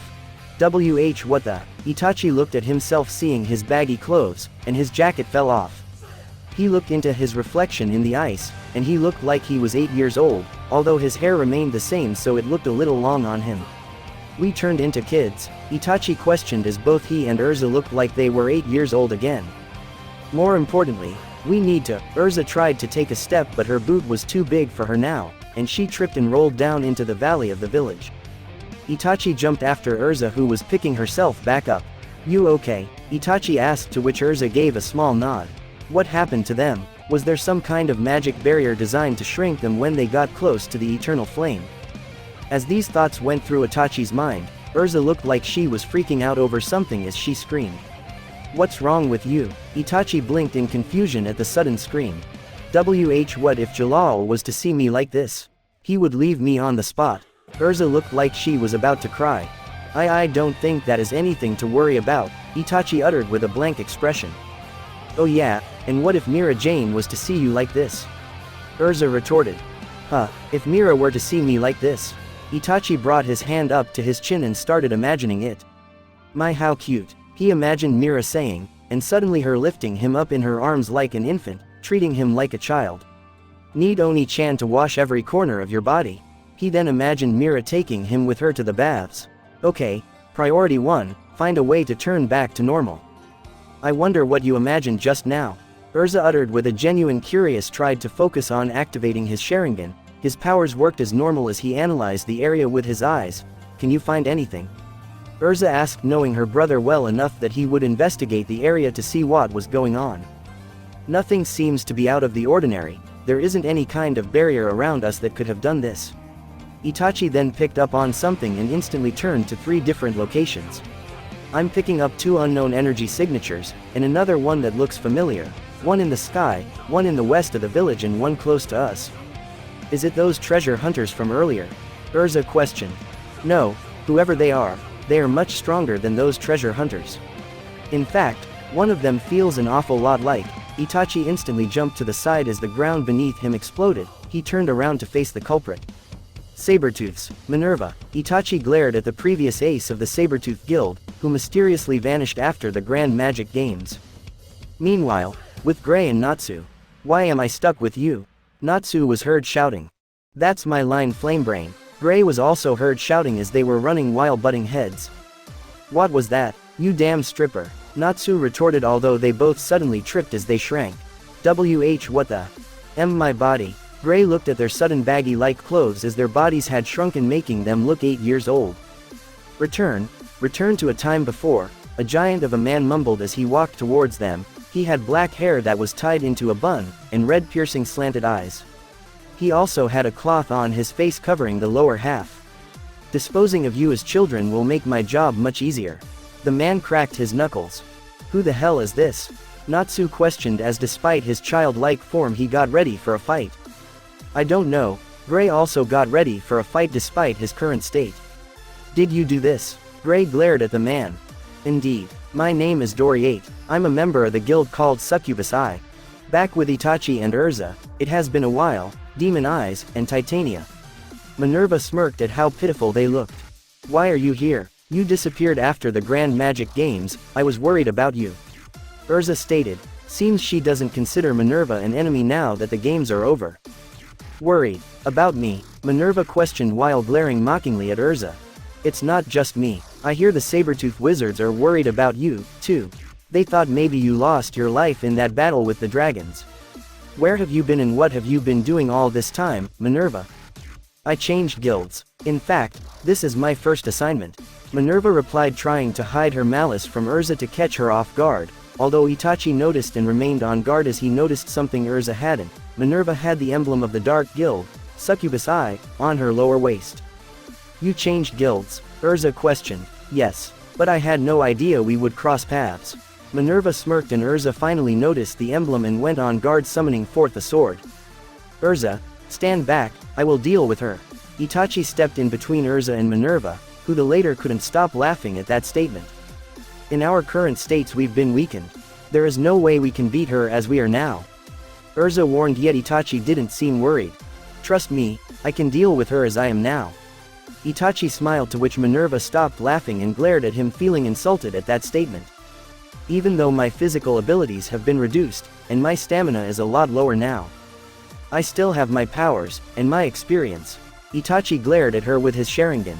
What the? Itachi looked at himself, seeing his baggy clothes, and his jacket fell off. He looked into his reflection in the ice, and he looked like he was 8 years old, although his hair remained the same, so it looked a little long on him. "We turned into kids?" Itachi questioned as both he and Urza looked like they were 8 years old again. "More importantly, we need to..." Urza tried to take a step, but her boot was too big for her now, and she tripped and rolled down into the valley of the village. Itachi jumped after Urza, who was picking herself back up. "You okay?" Itachi asked, to which Urza gave a small nod. What happened to them? Was there some kind of magic barrier designed to shrink them when they got close to the eternal flame? As these thoughts went through Itachi's mind, Urza looked like she was freaking out over something as she screamed. "What's wrong with you?" Itachi blinked in confusion at the sudden scream. What if Jalal was to see me like this? He would leave me on the spot. Urza looked like she was about to cry. I don't think that is anything to worry about," Itachi uttered with a blank expression. Oh yeah, and what if Mira Jane was to see you like this? Urza retorted. Huh, if Mira were to see me like this? Itachi brought his hand up to his chin and started imagining it. My how cute, he imagined Mira saying, and suddenly her lifting him up in her arms like an infant, treating him like a child. Need Oni-chan to wash every corner of your body. He then imagined Mira taking him with her to the baths. Okay, priority 1, find a way to turn back to normal. I wonder what you imagined just now. Urza uttered with a genuine curious tried to focus on activating his Sharingan. His powers worked as normal as he analyzed the area with his eyes. Can you find anything? Urza asked, knowing her brother well enough that he would investigate the area to see what was going on. Nothing seems to be out of the ordinary. There isn't any kind of barrier around us that could have done this. Itachi then picked up on something and instantly turned to 3 different locations. I'm picking up 2 unknown energy signatures, and another one that looks familiar. One in the sky, one in the west of the village and one close to us. Is it those treasure hunters from earlier? Urza questioned. No, whoever they are much stronger than those treasure hunters. In fact, one of them feels an awful lot like. Itachi instantly jumped to the side as the ground beneath him exploded. He turned around to face the culprit. Sabertooths, Minerva. Itachi glared at the previous ace of the Sabertooth Guild, who mysteriously vanished after the Grand Magic Games. Meanwhile, with Gray and Natsu. Why am I stuck with you? Natsu was heard shouting. That's my line, Flamebrain. Gray was also heard shouting as they were running while butting heads. What was that, you damn stripper? Natsu retorted, although they both suddenly tripped as they shrank. What the? My body. Gray looked at their sudden baggy-like clothes as their bodies had shrunken, making them look 8 years old. Return to a time before, a giant of a man mumbled as he walked towards them. He had black hair that was tied into a bun, and red piercing slanted eyes. He also had a cloth on his face covering the lower half. Disposing of you as children will make my job much easier. The man cracked his knuckles. Who the hell is this? Natsu questioned as despite his childlike form he got ready for a fight. I don't know. Gray also got ready for a fight despite his current state. Did you do this? Gray glared at the man. Indeed. My name is Dory8. I'm a member of the guild called Succubus Eye. Back with Itachi and Urza, it has been a while, Demon Eyes, and Titania. Minerva smirked at how pitiful they looked. Why are you here? You disappeared after the Grand Magic Games. I was worried about you. Urza stated. Seems she doesn't consider Minerva an enemy now that the games are over. Worried about me? Minerva questioned while glaring mockingly at Urza. It's not just me. I hear the Sabertooth Wizards are worried about you, too. They thought maybe you lost your life in that battle with the dragons. Where have you been and what have you been doing all this time, Minerva? I changed guilds. In fact, this is my first assignment. Minerva replied, trying to hide her malice from Urza to catch her off guard. Although Itachi noticed and remained on guard as he noticed something Urza hadn't. Minerva had the emblem of the Dark Guild, Succubus Eye, on her lower waist. You changed guilds? Urza questioned. Yes. But I had no idea we would cross paths. Minerva smirked and Urza finally noticed the emblem and went on guard, summoning forth a sword. Urza, stand back, I will deal with her. Itachi stepped in between Urza and Minerva, who the latter couldn't stop laughing at that statement. In our current states we've been weakened. There is no way we can beat her as we are now. Urza warned, yet Itachi didn't seem worried. Trust me, I can deal with her as I am now. Itachi smiled, to which Minerva stopped laughing and glared at him, feeling insulted at that statement. Even though my physical abilities have been reduced, and my stamina is a lot lower now, I still have my powers, and my experience. Itachi glared at her with his Sharingan.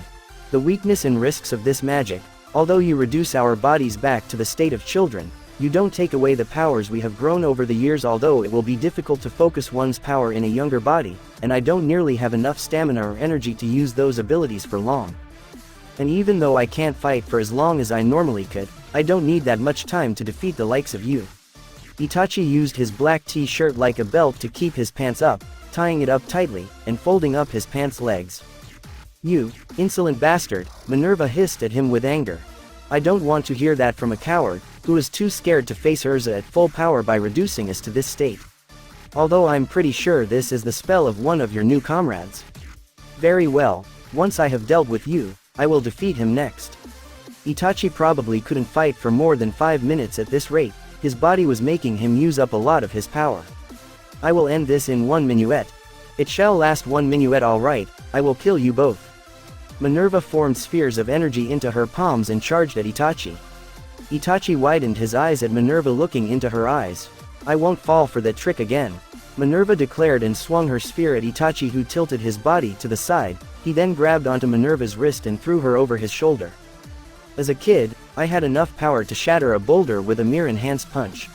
The weakness and risks of this magic, although you reduce our bodies back to the state of children, you don't take away the powers we have grown over the years, although it will be difficult to focus one's power in a younger body, and I don't nearly have enough stamina or energy to use those abilities for long. And even though I can't fight for as long as I normally could, I don't need that much time to defeat the likes of you. Itachi used his black t-shirt like a belt to keep his pants up, tying it up tightly, and folding up his pants legs. You insolent bastard, Minerva hissed at him with anger. I don't want to hear that from a coward, who is too scared to face Urza at full power by reducing us to this state. Although I'm pretty sure this is the spell of one of your new comrades. Very well, once I have dealt with you, I will defeat him next. Itachi probably couldn't fight for more than 5 minutes at this rate. His body was making him use up a lot of his power. I will end this in one minuet. It shall last one minuet, alright, I will kill you both. Minerva formed spheres of energy into her palms and charged at Itachi. Itachi widened his eyes at Minerva, looking into her eyes. I won't fall for that trick again, Minerva declared, and swung her sphere at Itachi, who tilted his body to the side. He then grabbed onto Minerva's wrist and threw her over his shoulder. As a kid, I had enough power to shatter a boulder with a mere enhanced punch.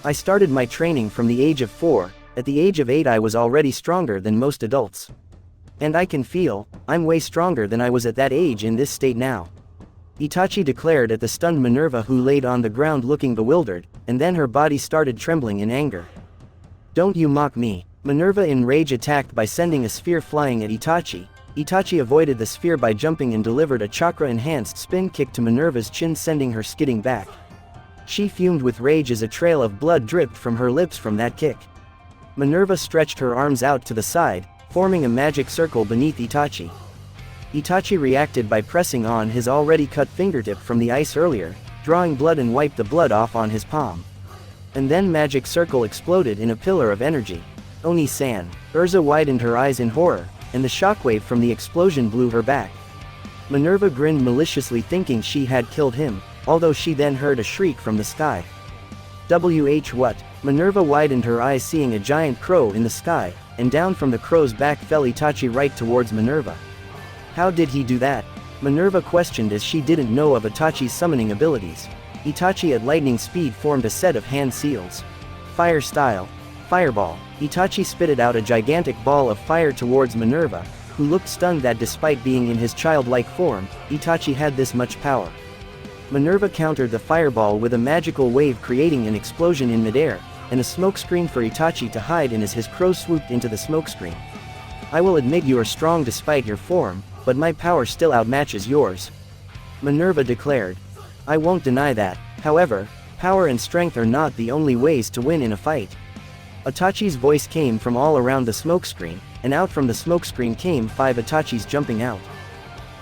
I started my training from the age of 4, at the age of 8 I was already stronger than most adults. And I can feel, I'm way stronger than I was at that age in this state now. Itachi declared at the stunned Minerva, who laid on the ground looking bewildered, and then her body started trembling in anger. Don't you mock me, Minerva in rage attacked by sending a sphere flying at Itachi. Itachi avoided the sphere by jumping and delivered a chakra-enhanced spin kick to Minerva's chin, sending her skidding back. She fumed with rage as a trail of blood dripped from her lips from that kick. Minerva stretched her arms out to the side, forming a magic circle beneath Itachi. Itachi reacted by pressing on his already cut fingertip from the ice earlier, drawing blood, and wiped the blood off on his palm. And then magic circle exploded in a pillar of energy. Oni-san. Urza widened her eyes in horror, and the shockwave from the explosion blew her back. Minerva grinned maliciously, thinking she had killed him, although she then heard a shriek from the sky. What? Minerva widened her eyes, seeing a giant crow in the sky, and down from the crow's back fell Itachi right towards Minerva. How did he do that? Minerva questioned, as she didn't know of Itachi's summoning abilities. Itachi at lightning speed formed a set of hand seals. Fire style. Fireball. Itachi spitted out a gigantic ball of fire towards Minerva, who looked stunned that despite being in his childlike form, Itachi had this much power. Minerva countered the fireball with a magical wave, creating an explosion in midair, and a smokescreen for Itachi to hide in as his crow swooped into the smokescreen. I will admit you are strong despite your form, but my power still outmatches yours, Minerva declared. I won't deny that. However, power and strength are not the only ways to win in a fight. Itachi's voice came from all around the smokescreen, and out from the smokescreen came 5 Itachis jumping out.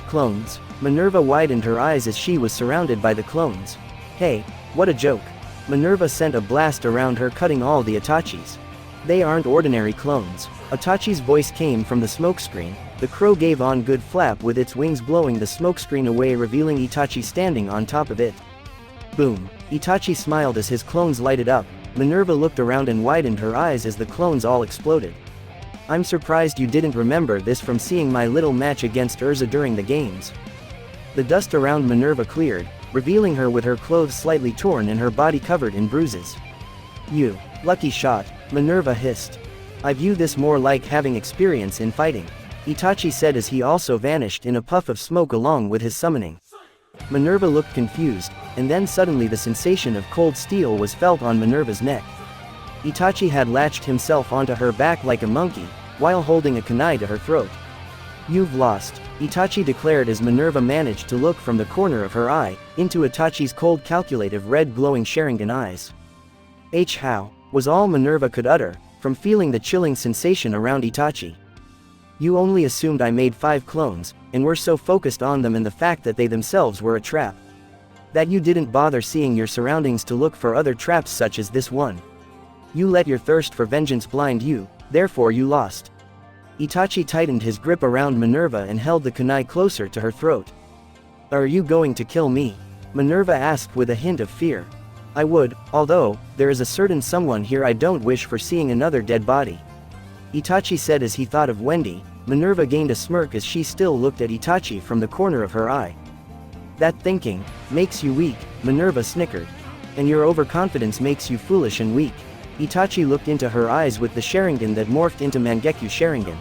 Clones. Minerva widened her eyes as she was surrounded by the clones. Hey, what a joke. Minerva sent a blast around her, cutting all the Itachis. They aren't ordinary clones. Itachi's voice came from the smokescreen. The crow gave on good flap with its wings, blowing the smokescreen away, revealing Itachi standing on top of it. Boom. Itachi smiled as his clones lighted up. Minerva looked around and widened her eyes as the clones all exploded. I'm surprised you didn't remember this from seeing my little match against Urza during the games. The dust around Minerva cleared, revealing her with her clothes slightly torn and her body covered in bruises. You lucky shot, Minerva hissed. I view this more like having experience in fighting, Itachi said as he also vanished in a puff of smoke along with his summoning. Minerva looked confused, and then suddenly the sensation of cold steel was felt on Minerva's neck. Itachi had latched himself onto her back like a monkey, while holding a kunai to her throat. You've lost, Itachi declared as Minerva managed to look from the corner of her eye into Itachi's cold, calculative, red glowing Sharingan eyes. How, was all Minerva could utter, from feeling the chilling sensation around Itachi. You only assumed I made 5 clones, and were so focused on them and the fact that they themselves were a trap, that you didn't bother seeing your surroundings to look for other traps such as this one. You let your thirst for vengeance blind you, therefore you lost. Itachi tightened his grip around Minerva and held the kunai closer to her throat. Are you going to kill me? Minerva asked with a hint of fear. I would, although, there is a certain someone here I don't wish for seeing another dead body, Itachi said as he thought of Wendy. Minerva gained a smirk as she still looked at Itachi from the corner of her eye. That thinking makes you weak, Minerva snickered. And your overconfidence makes you foolish and weak. Itachi looked into her eyes with the Sharingan that morphed into Mangekyo Sharingan.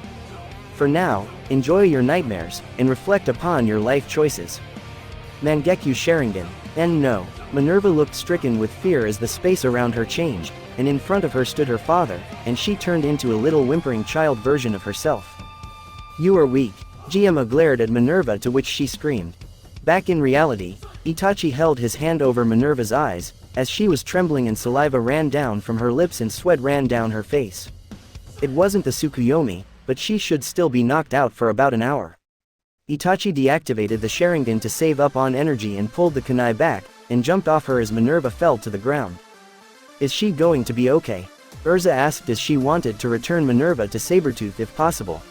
For now, enjoy your nightmares, and reflect upon your life choices. Mangekyo Sharingan. And no. Minerva looked stricken with fear as the space around her changed, and in front of her stood her father, and she turned into a little whimpering child version of herself. You are weak. Giama glared at Minerva, to which she screamed. Back in reality, Itachi held his hand over Minerva's eyes, as she was trembling and saliva ran down from her lips and sweat ran down her face. It wasn't the Tsukuyomi, but she should still be knocked out for about an hour. Itachi deactivated the Sharingan to save up on energy and pulled the kunai back, and jumped off her as Minerva fell to the ground. Is she going to be okay? Urza asked as she wanted to return Minerva to Sabretooth if possible.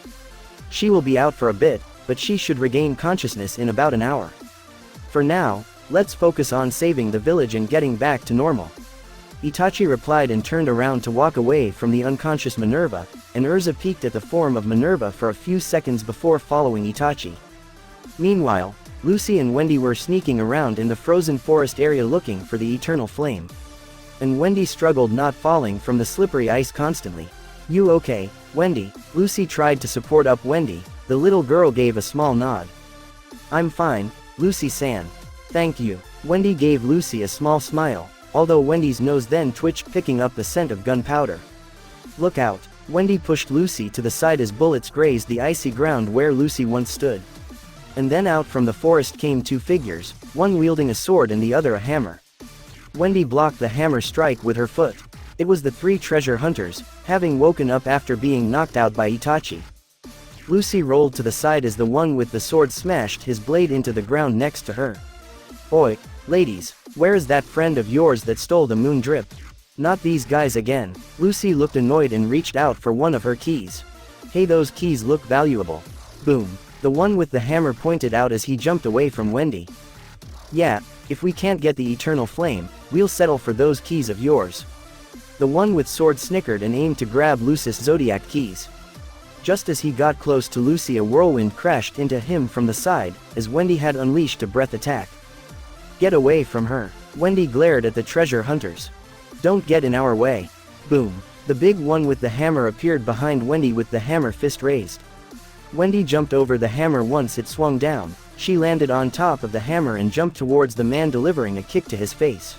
She will be out for a bit, but she should regain consciousness in about an hour. For now, let's focus on saving the village and getting back to normal. Itachi replied and turned around to walk away from the unconscious Minerva, and Urza peeked at the form of Minerva for a few seconds before following Itachi. Meanwhile, Lucy and Wendy were sneaking around in the frozen forest area looking for the eternal flame. And Wendy struggled not falling from the slippery ice constantly. You okay, Wendy? Lucy tried to support up Wendy. The little girl gave a small nod. I'm fine, Lucy-san. Thank you. Wendy gave Lucy a small smile, although Wendy's nose then twitched picking up the scent of gunpowder. Look out. Wendy pushed Lucy to the side as bullets grazed the icy ground where Lucy once stood. And then out from the forest came two figures, one wielding a sword and the other a hammer. Wendy blocked the hammer strike with her foot. It was the three treasure hunters, having woken up after being knocked out by Itachi. Lucy rolled to the side as the one with the sword smashed his blade into the ground next to her. Oi, ladies, where is that friend of yours that stole the moon drip? Not these guys again. Lucy looked annoyed and reached out for one of her keys. Hey, those keys look valuable. Boom. The one with the hammer pointed out as he jumped away from Wendy. Yeah, if we can't get the eternal flame, we'll settle for those keys of yours. The one with sword snickered and aimed to grab Lucy's zodiac keys. Just as he got close to Lucy, a whirlwind crashed into him from the side, as Wendy had unleashed a breath attack. Get away from her. Wendy glared at the treasure hunters. Don't get in our way. Boom. The big one with the hammer appeared behind Wendy with the hammer fist raised. Wendy jumped over the hammer once it swung down. She landed on top of the hammer and jumped towards the man, delivering a kick to his face.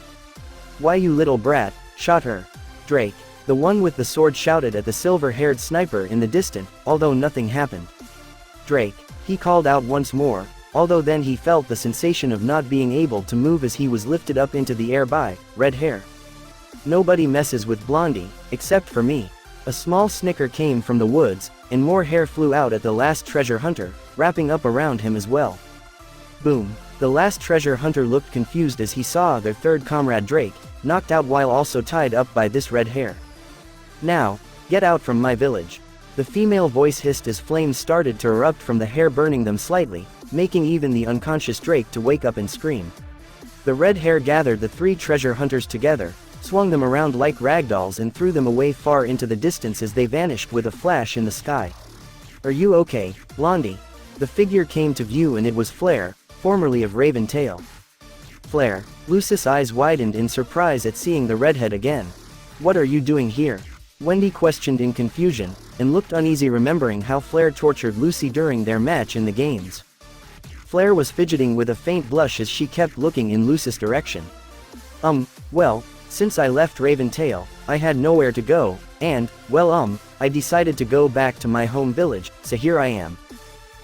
Why, you little brat, shot her. Drake. The one with the sword shouted at the silver-haired sniper in the distance, although nothing happened. Drake. He called out once more, although then he felt the sensation of not being able to move as he was lifted up into the air by red hair. Nobody messes with Blondie, except for me. A small snicker came from the woods, and more hair flew out at the last treasure hunter, wrapping up around him as well. Boom. The last treasure hunter looked confused as he saw their third comrade Drake, knocked out while also tied up by this red hair. Now, get out from my village. The female voice hissed as flames started to erupt from the hair, burning them slightly, making even the unconscious Drake to wake up and scream. The red hair gathered the three treasure hunters together, swung them around like ragdolls and threw them away far into the distance as they vanished with a flash in the sky. Are you okay, Blondie? The figure came to view and it was Flare, formerly of Raven Tail. Flare. Lucy's eyes widened in surprise at seeing the redhead again. What are you doing here? Wendy questioned in confusion, and looked uneasy remembering how Flare tortured Lucy during their match in the games. Flare was fidgeting with a faint blush as she kept looking in Lucy's direction. Well, since I left Raven Tail, I had nowhere to go, and, well, I decided to go back to my home village, so here I am.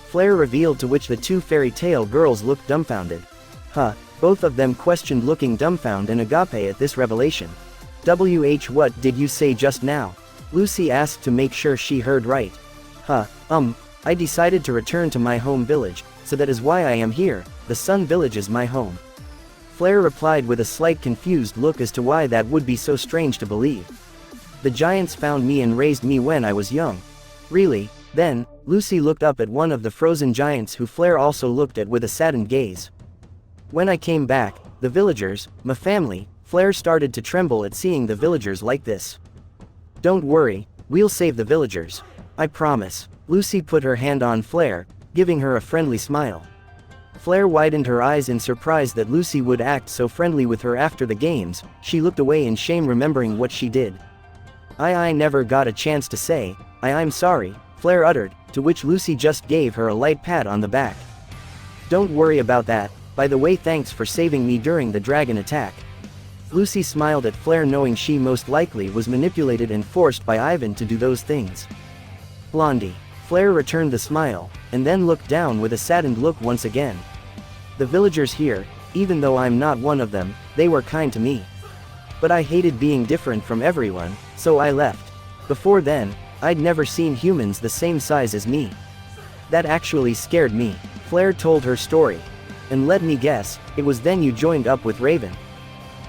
Flare revealed, to which the two fairy tale girls looked dumbfounded. Huh, both of them questioned, looking dumbfounded and agape at this revelation. What did you say just now? Lucy asked to make sure she heard right. I decided to return to my home village, so that is why I am here. The Sun Village is my home. Flare replied with a slight confused look as to why that would be so strange to believe. The giants found me and raised me when I was young. Really? Then, Lucy looked up at one of the frozen giants, who Flare also looked at with a saddened gaze. When I came back, the villagers, my family, Flare started to tremble at seeing the villagers like this. Don't worry, we'll save the villagers. I promise. Lucy put her hand on Flare, giving her a friendly smile. Flare widened her eyes in surprise that Lucy would act so friendly with her after the games. She looked away in shame remembering what she did. I never got a chance to say, I'm sorry, Flare uttered, to which Lucy just gave her a light pat on the back. Don't worry about that. By the way, thanks for saving me during the dragon attack. Lucy smiled at Flare, knowing she most likely was manipulated and forced by Ivan to do those things. Blondie. Flare returned the smile, and then looked down with a saddened look once again. The villagers here, even though I'm not one of them, they were kind to me. But I hated being different from everyone, so I left. Before then, I'd never seen humans the same size as me. That actually scared me. Flare told her story. And let me guess, it was then you joined up with Raven.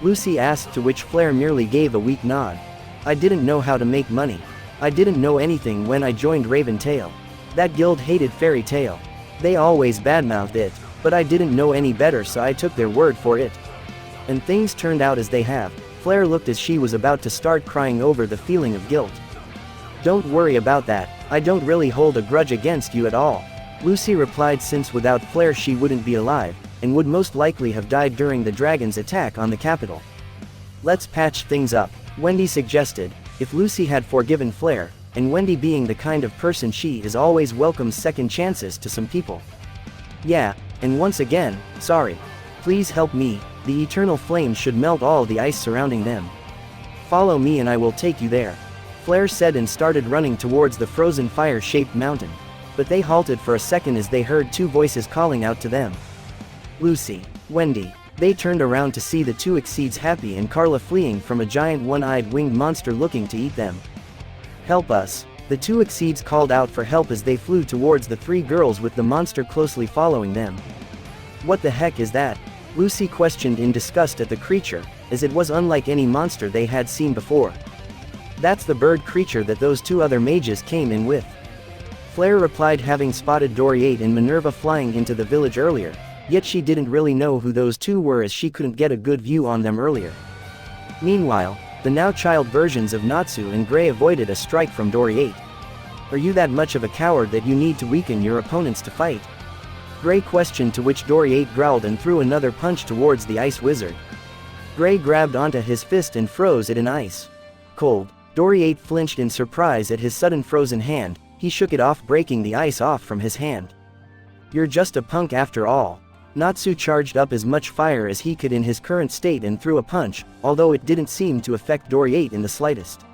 Lucy asked, to which Flare merely gave a weak nod. I didn't know how to make money. I didn't know anything when I joined Raven Tail. That guild hated Fairy Tail. They always badmouthed it, but I didn't know any better, so I took their word for it. And things turned out as they have. Flare looked as she was about to start crying over the feeling of guilt. Don't worry about that, I don't really hold a grudge against you at all, Lucy replied, since without Flare she wouldn't be alive, and would most likely have died during the dragon's attack on the capital. Let's patch things up, Wendy suggested. If Lucy had forgiven Flare, and Wendy being the kind of person she is, always welcomes second chances to some people. Yeah, and once again, sorry. Please help me, the eternal flame should melt all the ice surrounding them. Follow me and I will take you there, Flare said, and started running towards the frozen fire-shaped mountain. But they halted for a second as they heard two voices calling out to them. Lucy, Wendy. They turned around to see the two Exceeds Happy and Carla fleeing from a giant one-eyed winged monster looking to eat them. Help us. The two Exceeds called out for help as they flew towards the three girls with the monster closely following them. What the heck is that? Lucy questioned in disgust at the creature, as it was unlike any monster they had seen before. That's the bird creature that those two other mages came in with, Flare replied, having spotted Doriate and Minerva flying into the village earlier, yet she didn't really know who those two were as she couldn't get a good view on them earlier. Meanwhile, the now child versions of Natsu and Gray avoided a strike from Doriate. Are you that much of a coward that you need to weaken your opponents to fight? Gray questioned, to which Doriate growled and threw another punch towards the ice wizard. Gray grabbed onto his fist and froze it in ice cold. Doriate flinched in surprise at his sudden frozen hand. He shook it off, breaking the ice off from his hand. You're just a punk after all. Natsu charged up as much fire as he could in his current state and threw a punch, although it didn't seem to affect Doriate in the slightest.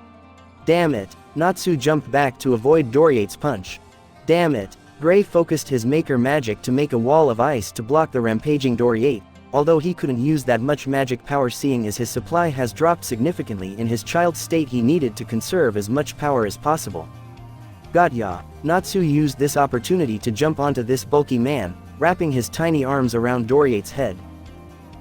Damn it! Natsu jumped back to avoid Doriate's punch. Damn it! Gray focused his maker magic to make a wall of ice to block the rampaging Doriate, although he couldn't use that much magic power, seeing as his supply has dropped significantly in his child state. He needed to conserve as much power as possible. Got ya! Natsu used this opportunity to jump onto this bulky man, wrapping his tiny arms around Doriate's head.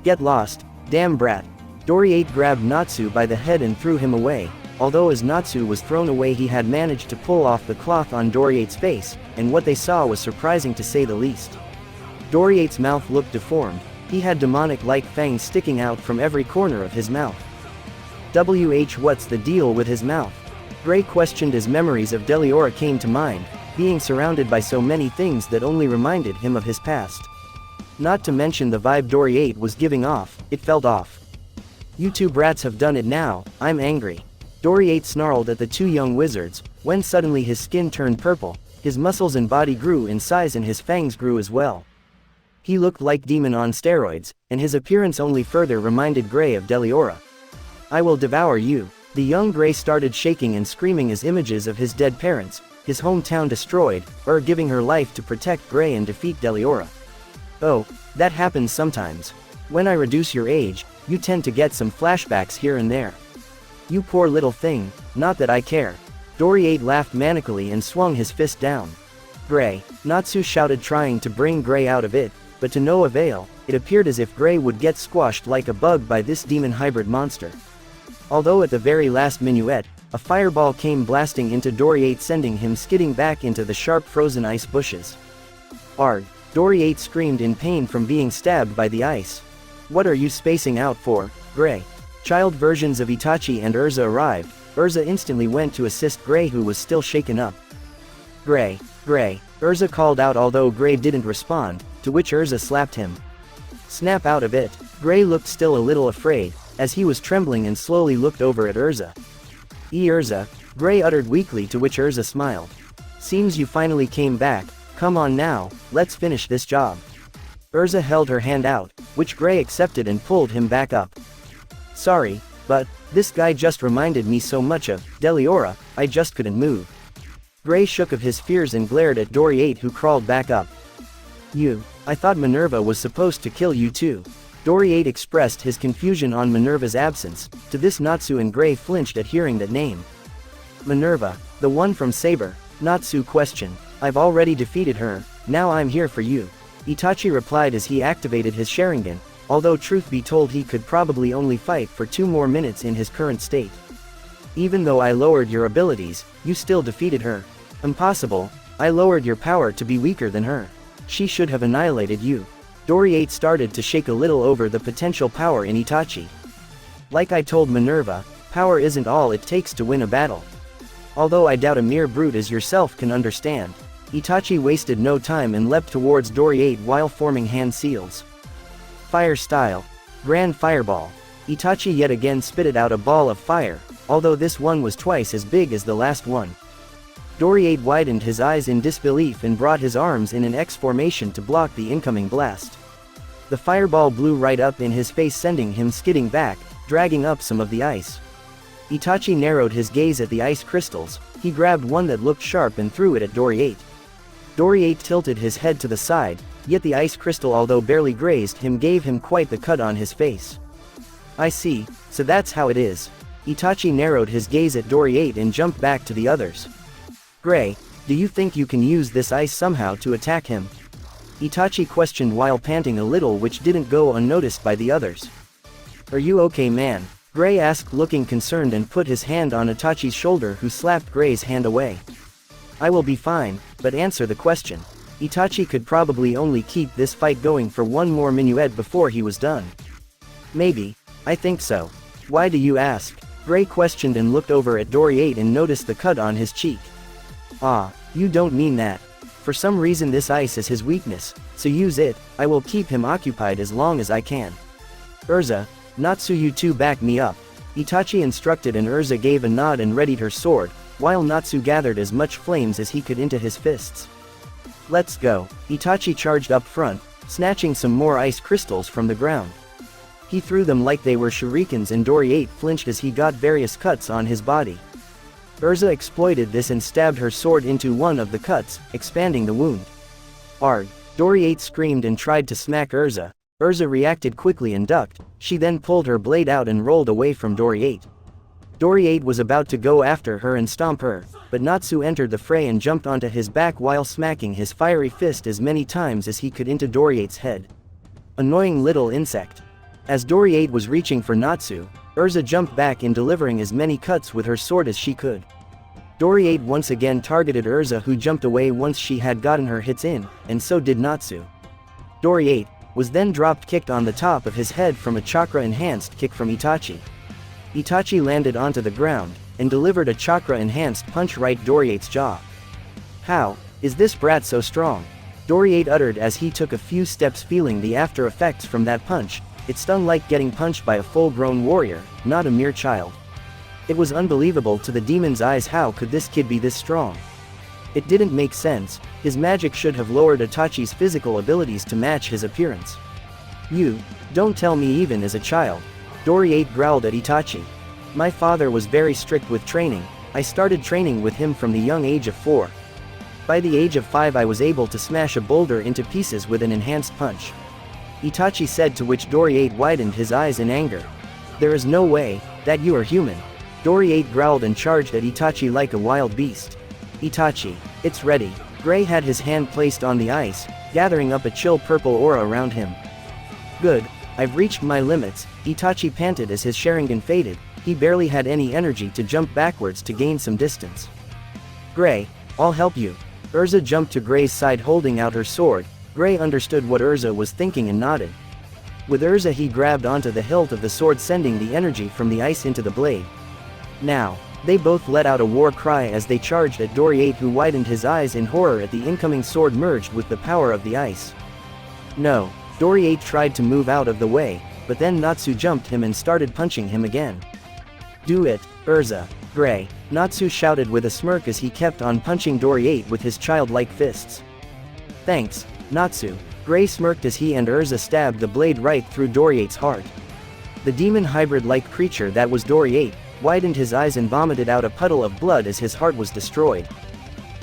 Get lost, damn brat! Doriate grabbed Natsu by the head and threw him away, although as Natsu was thrown away he had managed to pull off the cloth on Doriate's face, and what they saw was surprising to say the least. Doriate's mouth looked deformed. He had demonic-like fangs sticking out from every corner of his mouth. What's the deal with his mouth? Gray questioned as memories of Deliora came to mind, being surrounded by so many things that only reminded him of his past. Not to mention the vibe Doriate was giving off, it felt off. You two brats have done it now, I'm angry. Doriate snarled at the two young wizards, when suddenly his skin turned purple, his muscles and body grew in size and his fangs grew as well. He looked like Demon on steroids, and his appearance only further reminded Gray of Deliora. I will devour you. The young Gray started shaking and screaming as images of his dead parents, his hometown destroyed, or giving her life to protect Gray and defeat Deliora. Oh, that happens sometimes. When I reduce your age, you tend to get some flashbacks here and there. You poor little thing, not that I care. Doriate laughed manically and swung his fist down. Gray, Natsu shouted, trying to bring Gray out of it, but to no avail. It appeared as if Gray would get squashed like a bug by this demon hybrid monster. Although at the very last minuet, a fireball came blasting into Doriate, sending him skidding back into the sharp frozen ice bushes. Arg! Doriate screamed in pain from being stabbed by the ice. What are you spacing out for, Gray? Child versions of Itachi and Urza arrived. Urza instantly went to assist Gray, who was still shaken up. Gray, Gray, Urza called out, although Gray didn't respond, to which Urza slapped him. Snap out of it. Gray looked still a little afraid, as he was trembling and slowly looked over at Urza. Urza, Gray uttered weakly, to which Urza smiled. Seems you finally came back, come on now, let's finish this job. Urza held her hand out, which Gray accepted and pulled him back up. Sorry, but this guy just reminded me so much of Deliora, I just couldn't move. Gray shook of his fears and glared at Doriate, who crawled back up. I thought Minerva was supposed to kill you too. Doriate expressed his confusion on Minerva's absence. To this, Natsu and Gray flinched at hearing that name. Minerva, the one from Saber? Natsu questioned. I've already defeated her, now I'm here for you. Itachi replied as he activated his Sharingan, although truth be told he could probably only fight for 2 more minutes in his current state. Even though I lowered your abilities, you still defeated her. Impossible, I lowered your power to be weaker than her. She should have annihilated you. Doriate started to shake a little over the potential power in Itachi. Like I told Minerva, power isn't all it takes to win a battle. Although I doubt a mere brute as yourself can understand. Itachi wasted no time and leapt towards Doriate while forming hand seals. Fire style. Grand Fireball. Itachi yet again spitted out a ball of fire, although this one was twice as big as the last one. Doriate widened his eyes in disbelief and brought his arms in an X formation to block the incoming blast. The fireball blew right up in his face, sending him skidding back, dragging up some of the ice. Itachi narrowed his gaze at the ice crystals. He grabbed one that looked sharp and threw it at Doriate. Doriate tilted his head to the side, yet the ice crystal, although barely grazed him, gave him quite the cut on his face. I see, so that's how it is. Itachi narrowed his gaze at Doriate and jumped back to the others. Gray, do you think you can use this ice somehow to attack him? Itachi questioned while panting a little, which didn't go unnoticed by the others. Are you okay, man? Gray asked, looking concerned, and put his hand on Itachi's shoulder, who slapped Gray's hand away. I will be fine, but answer the question. Itachi could probably only keep this fight going for 1 more minuet before he was done. Maybe. I think so. Why do you ask? Gray questioned and looked over at Doriate and noticed the cut on his cheek. Ah, you don't mean that. For some reason this ice is his weakness, so use it. I will keep him occupied as long as I can. Urza, Natsu, you two back me up. Itachi instructed, and Urza gave a nod and readied her sword, while Natsu gathered as much flames as he could into his fists. Let's go. Itachi charged up front, snatching some more ice crystals from the ground. He threw them like they were shurikens, and Doriate flinched as he got various cuts on his body. Urza exploited this and stabbed her sword into one of the cuts, expanding the wound. Arg! Doriate screamed and tried to smack Urza. Urza reacted quickly and ducked. She then pulled her blade out and rolled away from Doriate. Doriate was about to go after her and stomp her, but Natsu entered the fray and jumped onto his back while smacking his fiery fist as many times as he could into Doriate's head. Annoying little insect. As Doriate was reaching for Natsu, Urza jumped back in, delivering as many cuts with her sword as she could. Doriate once again targeted Urza, who jumped away once she had gotten her hits in, and so did Natsu. Doriate was then drop-kicked on the top of his head from a chakra-enhanced kick from Itachi. Itachi landed onto the ground, and delivered a chakra-enhanced punch right Doriate's jaw. How is this brat so strong? Doriate uttered as he took a few steps, feeling the after effects from that punch. It stung like getting punched by a full-grown warrior, not a mere child. It was unbelievable to the demon's eyes. How could this kid be this strong? It didn't make sense. His magic should have lowered Itachi's physical abilities to match his appearance. You don't tell me, even as a child. Doriate growled at Itachi. My father was very strict with training. I started training with him from the young age of 4. By the age of 5 I was able to smash a boulder into pieces with an enhanced punch. Itachi said, to which Doriate widened his eyes in anger. There is no way that you are human. Doriate growled and charged at Itachi like a wild beast. Itachi, it's ready. Gray had his hand placed on the ice, gathering up a chill purple aura around him. Good, I've reached my limits, Itachi panted as his Sharingan faded. He barely had any energy to jump backwards to gain some distance. Gray, I'll help you. Urza jumped to Gray's side, holding out her sword. Gray understood what Urza was thinking and nodded. With Urza he grabbed onto the hilt of the sword, sending the energy from the ice into the blade. Now, they both let out a war cry as they charged at Doriate, who widened his eyes in horror at the incoming sword merged with the power of the ice. No, Doriate tried to move out of the way, but then Natsu jumped him and started punching him again. Do it, Urza. Gray, Natsu shouted with a smirk as he kept on punching Doriate with his childlike fists. Thanks, Natsu. Gray smirked as he and Urza stabbed the blade right through Doriate's heart. The demon hybrid-like creature that was Doriate widened his eyes and vomited out a puddle of blood as his heart was destroyed.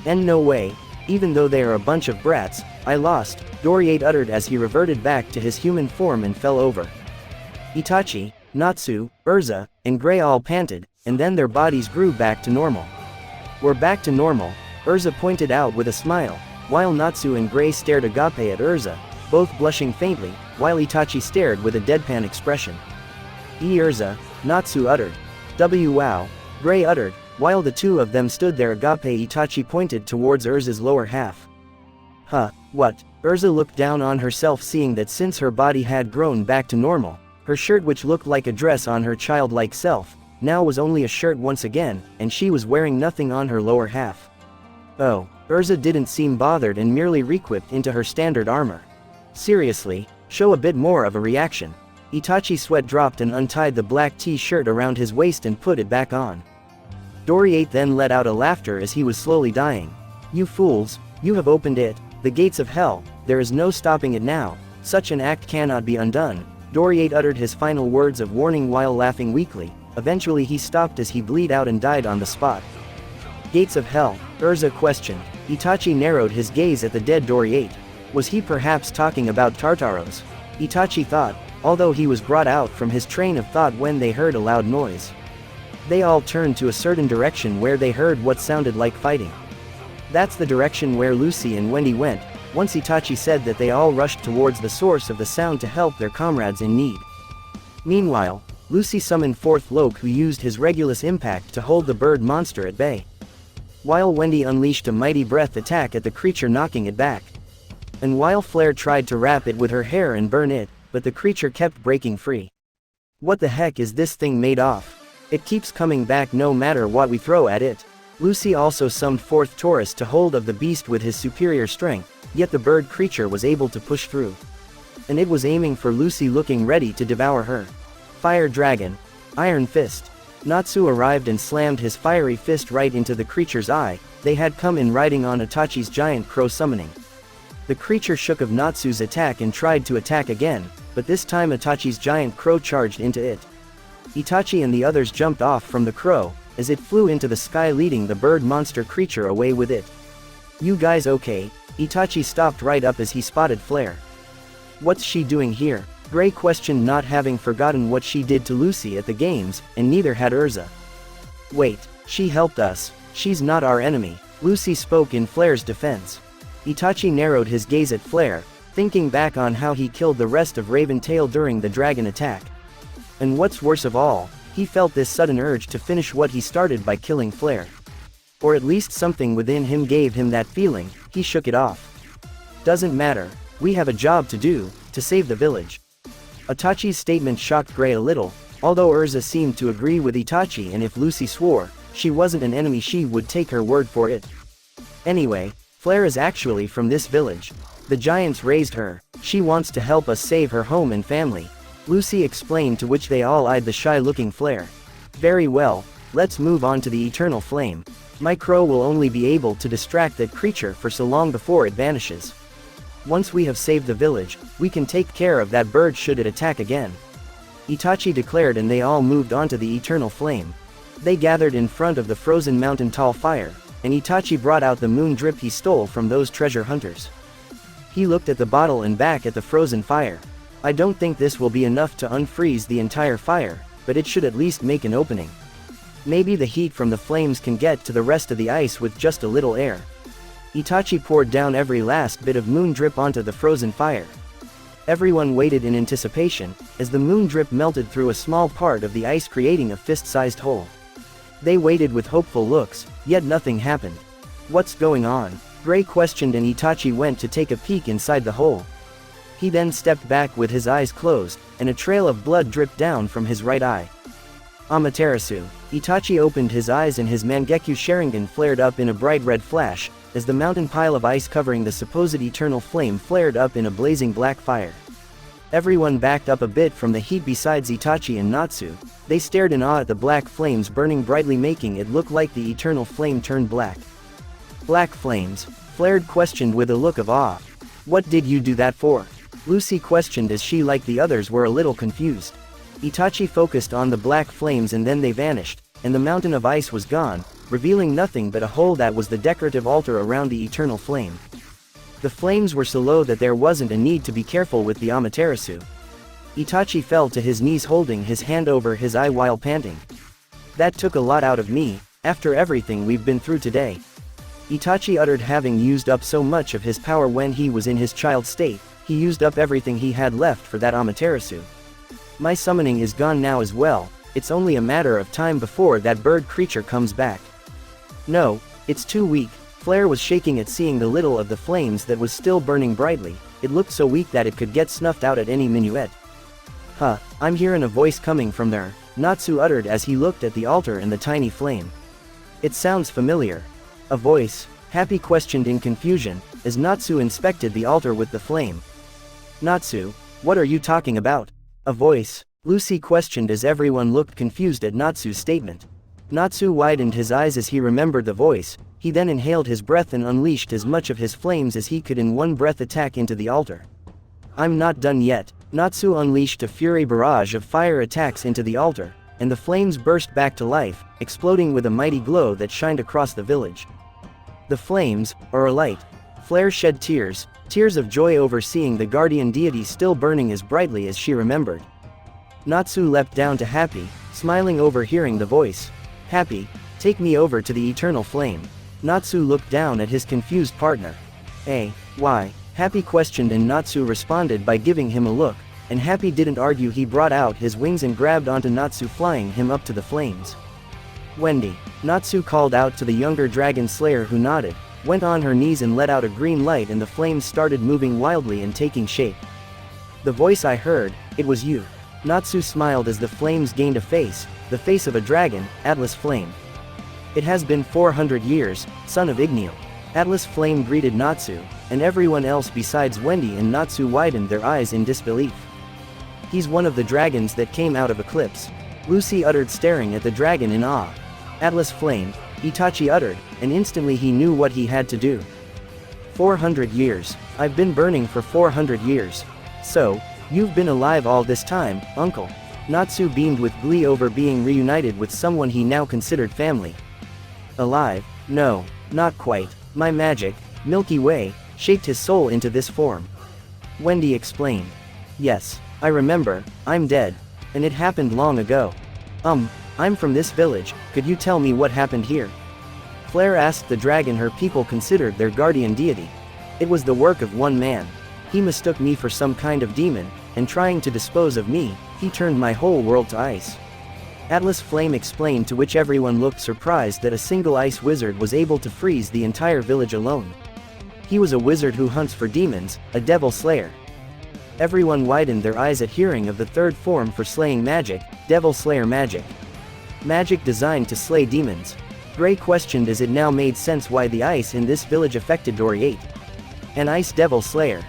And no way, even though they are a bunch of brats, I lost, Doriate uttered as he reverted back to his human form and fell over. Itachi, Natsu, Urza, and Gray all panted, and then their bodies grew back to normal. We're back to normal, Urza pointed out with a smile, while Natsu and Gray stared agape at Urza. both blushing faintly, while Itachi stared with a deadpan expression. Urza, Natsu uttered. Wow. Gray uttered, while the two of them stood there. Agape. Itachi pointed towards Urza's lower half. Huh, what? Urza looked down on herself, seeing that since her body had grown back to normal, her shirt, which looked like a dress on her childlike self, now was only a shirt once again, and she was wearing nothing on her lower half. Oh, Urza didn't seem bothered and merely re-equipped into her standard armor. Seriously, show a bit more of a reaction. Itachi's sweat dropped and untied the black t-shirt around his waist and put it back on. Dory then let out a laughter as he was slowly dying. You fools, you have opened it, the gates of hell, there is no stopping it now, such an act cannot be undone. Dory uttered his final words of warning while laughing weakly. Eventually he stopped as he bled out and died on the spot. Gates of hell? Urza questioned. Itachi narrowed his gaze at the dead Dory. Was he perhaps talking about Tartaros? Itachi thought, although he was brought out from his train of thought when they heard a loud noise. They all turned to a certain direction where they heard what sounded like fighting. That's the direction where Lucy and Wendy went. Once Itachi said that, they all rushed towards the source of the sound to help their comrades in need. Meanwhile, Lucy summoned forth Loke, who used his Regulus impact to hold the bird monster at bay, while Wendy unleashed a mighty breath attack at the creature, knocking it back. And while Flare tried to wrap it with her hair and burn it, but the creature kept breaking free. What the heck is this thing made of? It keeps coming back no matter what we throw at it. Lucy also summoned forth Taurus to hold of the beast with his superior strength, yet the bird creature was able to push through. And it was aiming for Lucy, looking ready to devour her. Fire Dragon. Iron Fist. Natsu arrived and slammed his fiery fist right into the creature's eye. They had come in riding on Itachi's giant crow summoning. The creature shook of Natsu's attack and tried to attack again, but this time Itachi's giant crow charged into it. Itachi and the others jumped off from the crow, as it flew into the sky, leading the bird monster creature away with it. You guys okay? Itachi stopped right up as he spotted Flare. What's she doing here? Gray questioned, not having forgotten what she did to Lucy at the games, and neither had Urza. Wait, she helped us, she's not our enemy, Lucy spoke in Flare's defense. Itachi narrowed his gaze at Flare, thinking back on how he killed the rest of Raven Tail during the dragon attack. And what's worse of all, he felt this sudden urge to finish what he started by killing Flare. Or at least something within him gave him that feeling. He shook it off. Doesn't matter, we have a job to do, to save the village. Itachi's statement shocked Gray a little, although Urza seemed to agree with Itachi, and if Lucy swore she wasn't an enemy, she would take her word for it. Anyway, Flare is actually from this village. The giants raised her, she wants to help us save her home and family, Lucy explained, to which they all eyed the shy-looking Flare. Very well, let's move on to the Eternal Flame. My crow will only be able to distract that creature for so long before it vanishes. Once we have saved the village, we can take care of that bird should it attack again, Itachi declared, and they all moved on to the Eternal Flame. They gathered in front of the frozen mountain tall fire, and Itachi brought out the moon drip he stole from those treasure hunters. He looked at the bottle and back at the frozen fire. I don't think this will be enough to unfreeze the entire fire, but it should at least make an opening. Maybe the heat from the flames can get to the rest of the ice with just a little air. Itachi poured down every last bit of moon drip onto the frozen fire. Everyone waited in anticipation, as the moon drip melted through a small part of the ice, creating a fist-sized hole. They waited with hopeful looks, yet nothing happened. What's going on? Gray questioned, and Itachi went to take a peek inside the hole. He then stepped back with his eyes closed, and a trail of blood dripped down from his right eye. Amaterasu. Itachi opened his eyes and his Mangekyo Sharingan flared up in a bright red flash, as the mountain pile of ice covering the supposed eternal flame flared up in a blazing black fire. Everyone backed up a bit from the heat besides Itachi and Natsu. They stared in awe at the black flames burning brightly, making it look like the eternal flame turned black. Black flames? Flared questioned with a look of awe. What did you do that for? Lucy questioned, as she, like the others, were a little confused. Itachi focused on the black flames and then they vanished, and the mountain of ice was gone, revealing nothing but a hole that was the decorative altar around the eternal flame. The flames were so low that there wasn't a need to be careful with the Amaterasu. Itachi fell to his knees, holding his hand over his eye while panting. That took a lot out of me, after everything we've been through today. Itachi uttered, having used up so much of his power when he was in his child state, He used up everything he had left for that Amaterasu. My summoning is gone now as well, it's only a matter of time before that bird creature comes back. No, it's too weak. Flare was shaking at seeing the little of the flames that was still burning brightly. It looked so weak that it could get snuffed out at any minuet. Huh, I'm hearing a voice coming from there, Natsu uttered as he looked at the altar and the tiny flame. It sounds familiar. A voice? Happy questioned in confusion, as Natsu inspected the altar with the flame. Natsu, what are you talking about? A voice, Lucy questioned as everyone looked confused at Natsu's statement. Natsu widened his eyes as he remembered the voice. He then inhaled his breath and unleashed as much of his flames as he could in one breath attack into the altar. I'm not done yet. Natsu unleashed a fury barrage of fire attacks into the altar, and the flames burst back to life, exploding with a mighty glow that shined across the village. The flames, or a light. Flare shed tears of joy over seeing the guardian deity still burning as brightly as she remembered. Natsu leapt down to Happy, smiling over hearing the voice. Happy, take me over to the eternal flame. Natsu looked down at his confused partner. Why? Happy questioned and Natsu responded by giving him a look, and Happy didn't argue. He brought out his wings and grabbed onto Natsu, flying him up to the flames. Wendy, Natsu called out to the younger dragon slayer, who nodded, went on her knees and let out a green light, and the flames started moving wildly and taking shape. The voice I heard, it was you. Natsu smiled as the flames gained a face, the face of a dragon, Atlas Flame. It has been 400 years, son of Igneo. Atlas Flame greeted Natsu, and everyone else besides Wendy and Natsu widened their eyes in disbelief. He's one of the dragons that came out of Eclipse. Lucy uttered, staring at the dragon in awe. Atlas Flame, Itachi uttered, and instantly he knew what he had to do. 400 years. I've been burning for 400 years. So, you've been alive all this time, uncle. Natsu beamed with glee over being reunited with someone he now considered family. Alive? No, not quite. My magic, Milky Way, shaped his soul into this form. Wendy explained. Yes, I remember, I'm dead. And it happened long ago. I'm from this village, could you tell me what happened here? Flare asked the dragon her people considered their guardian deity. It was the work of one man. He mistook me for some kind of demon, and trying to dispose of me, he turned my whole world to ice. Atlas Flame explained, to which everyone looked surprised that a single ice wizard was able to freeze the entire village alone. He was a wizard who hunts for demons, a devil slayer. Everyone widened their eyes at hearing of the third form for slaying magic, Devil Slayer magic. Magic designed to slay demons. Gray questioned as it now made sense why the ice in this village affected Dory 8. An ice devil slayer.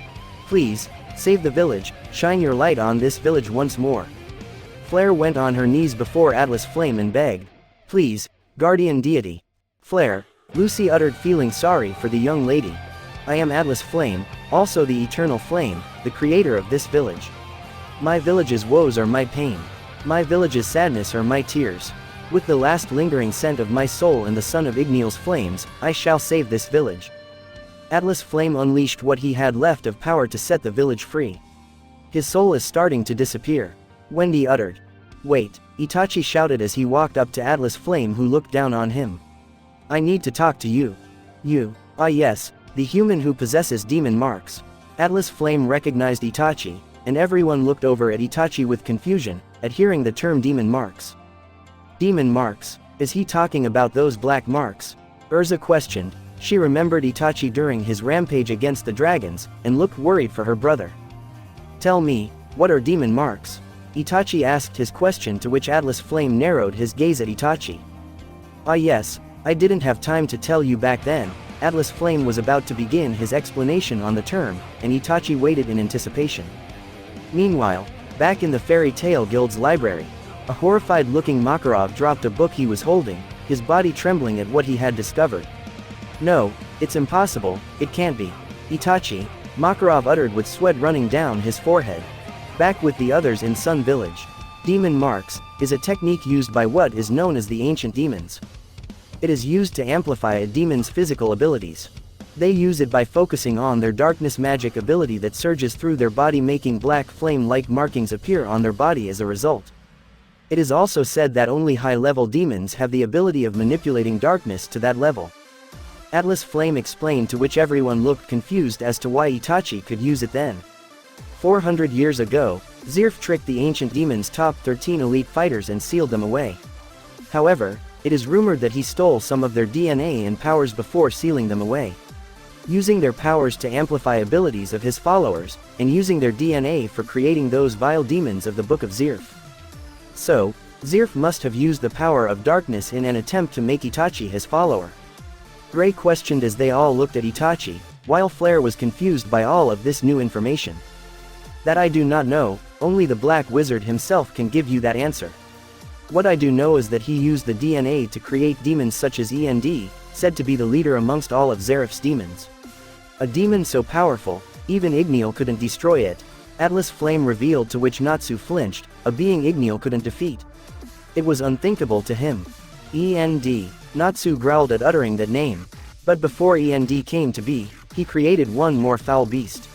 Please, save the village, shine your light on this village once more. Flare went on her knees before Atlas Flame and begged. Please, guardian deity. Flare, Lucy uttered, feeling sorry for the young lady. I am Atlas Flame, also the eternal flame, the creator of this village. My village's woes are my pain. My village's sadness are my tears. With the last lingering scent of my soul and the son of Igneal's flames, I shall save this village. Atlas Flame unleashed what he had left of power to set the village free. His soul is starting to disappear. Wendy uttered. Wait, Itachi shouted as he walked up to Atlas Flame, who looked down on him. I need to talk to you. You, ah yes, the human who possesses demon marks. Atlas Flame recognized Itachi, and everyone looked over at Itachi with confusion, at hearing the term demon marks. Demon marks, is he talking about those black marks? Urza questioned. She remembered Itachi during his rampage against the dragons, and looked worried for her brother. Tell me, what are demon marks? Itachi asked his question, to which Atlas Flame narrowed his gaze at Itachi. Ah yes, I didn't have time to tell you back then. Atlas Flame was about to begin his explanation on the term, and Itachi waited in anticipation. Meanwhile, back in the Fairy Tale Guild's library, a horrified-looking Makarov dropped a book he was holding, his body trembling at what he had discovered. No, it's impossible, it can't be. Itachi, Makarov uttered with sweat running down his forehead. Back with the others in Sun Village. Demon marks is a technique used by what is known as the ancient demons. It is used to amplify a demon's physical abilities. They use it by focusing on their darkness magic ability that surges through their body, making black flame-like markings appear on their body as a result. It is also said that only high-level demons have the ability of manipulating darkness to that level. Atlas Flame explained, to which everyone looked confused as to why Itachi could use it then. 400 years ago, Zirf tricked the ancient demon's top 13 elite fighters and sealed them away. However, it is rumored that he stole some of their DNA and powers before sealing them away. Using their powers to amplify abilities of his followers, and using their DNA for creating those vile demons of the Book of Zirf. So, Zirf must have used the power of darkness in an attempt to make Itachi his follower. Gray questioned as they all looked at Itachi, while Flare was confused by all of this new information. That I do not know, only the Black Wizard himself can give you that answer. What I do know is that he used the DNA to create demons such as END, said to be the leader amongst all of Zerif's demons. A demon so powerful, even Igneel couldn't destroy it. Atlas Flame revealed, to which Natsu flinched, a being Igneel couldn't defeat. It was unthinkable to him. END. Natsu growled at uttering that name. But before END came to be, he created one more foul beast.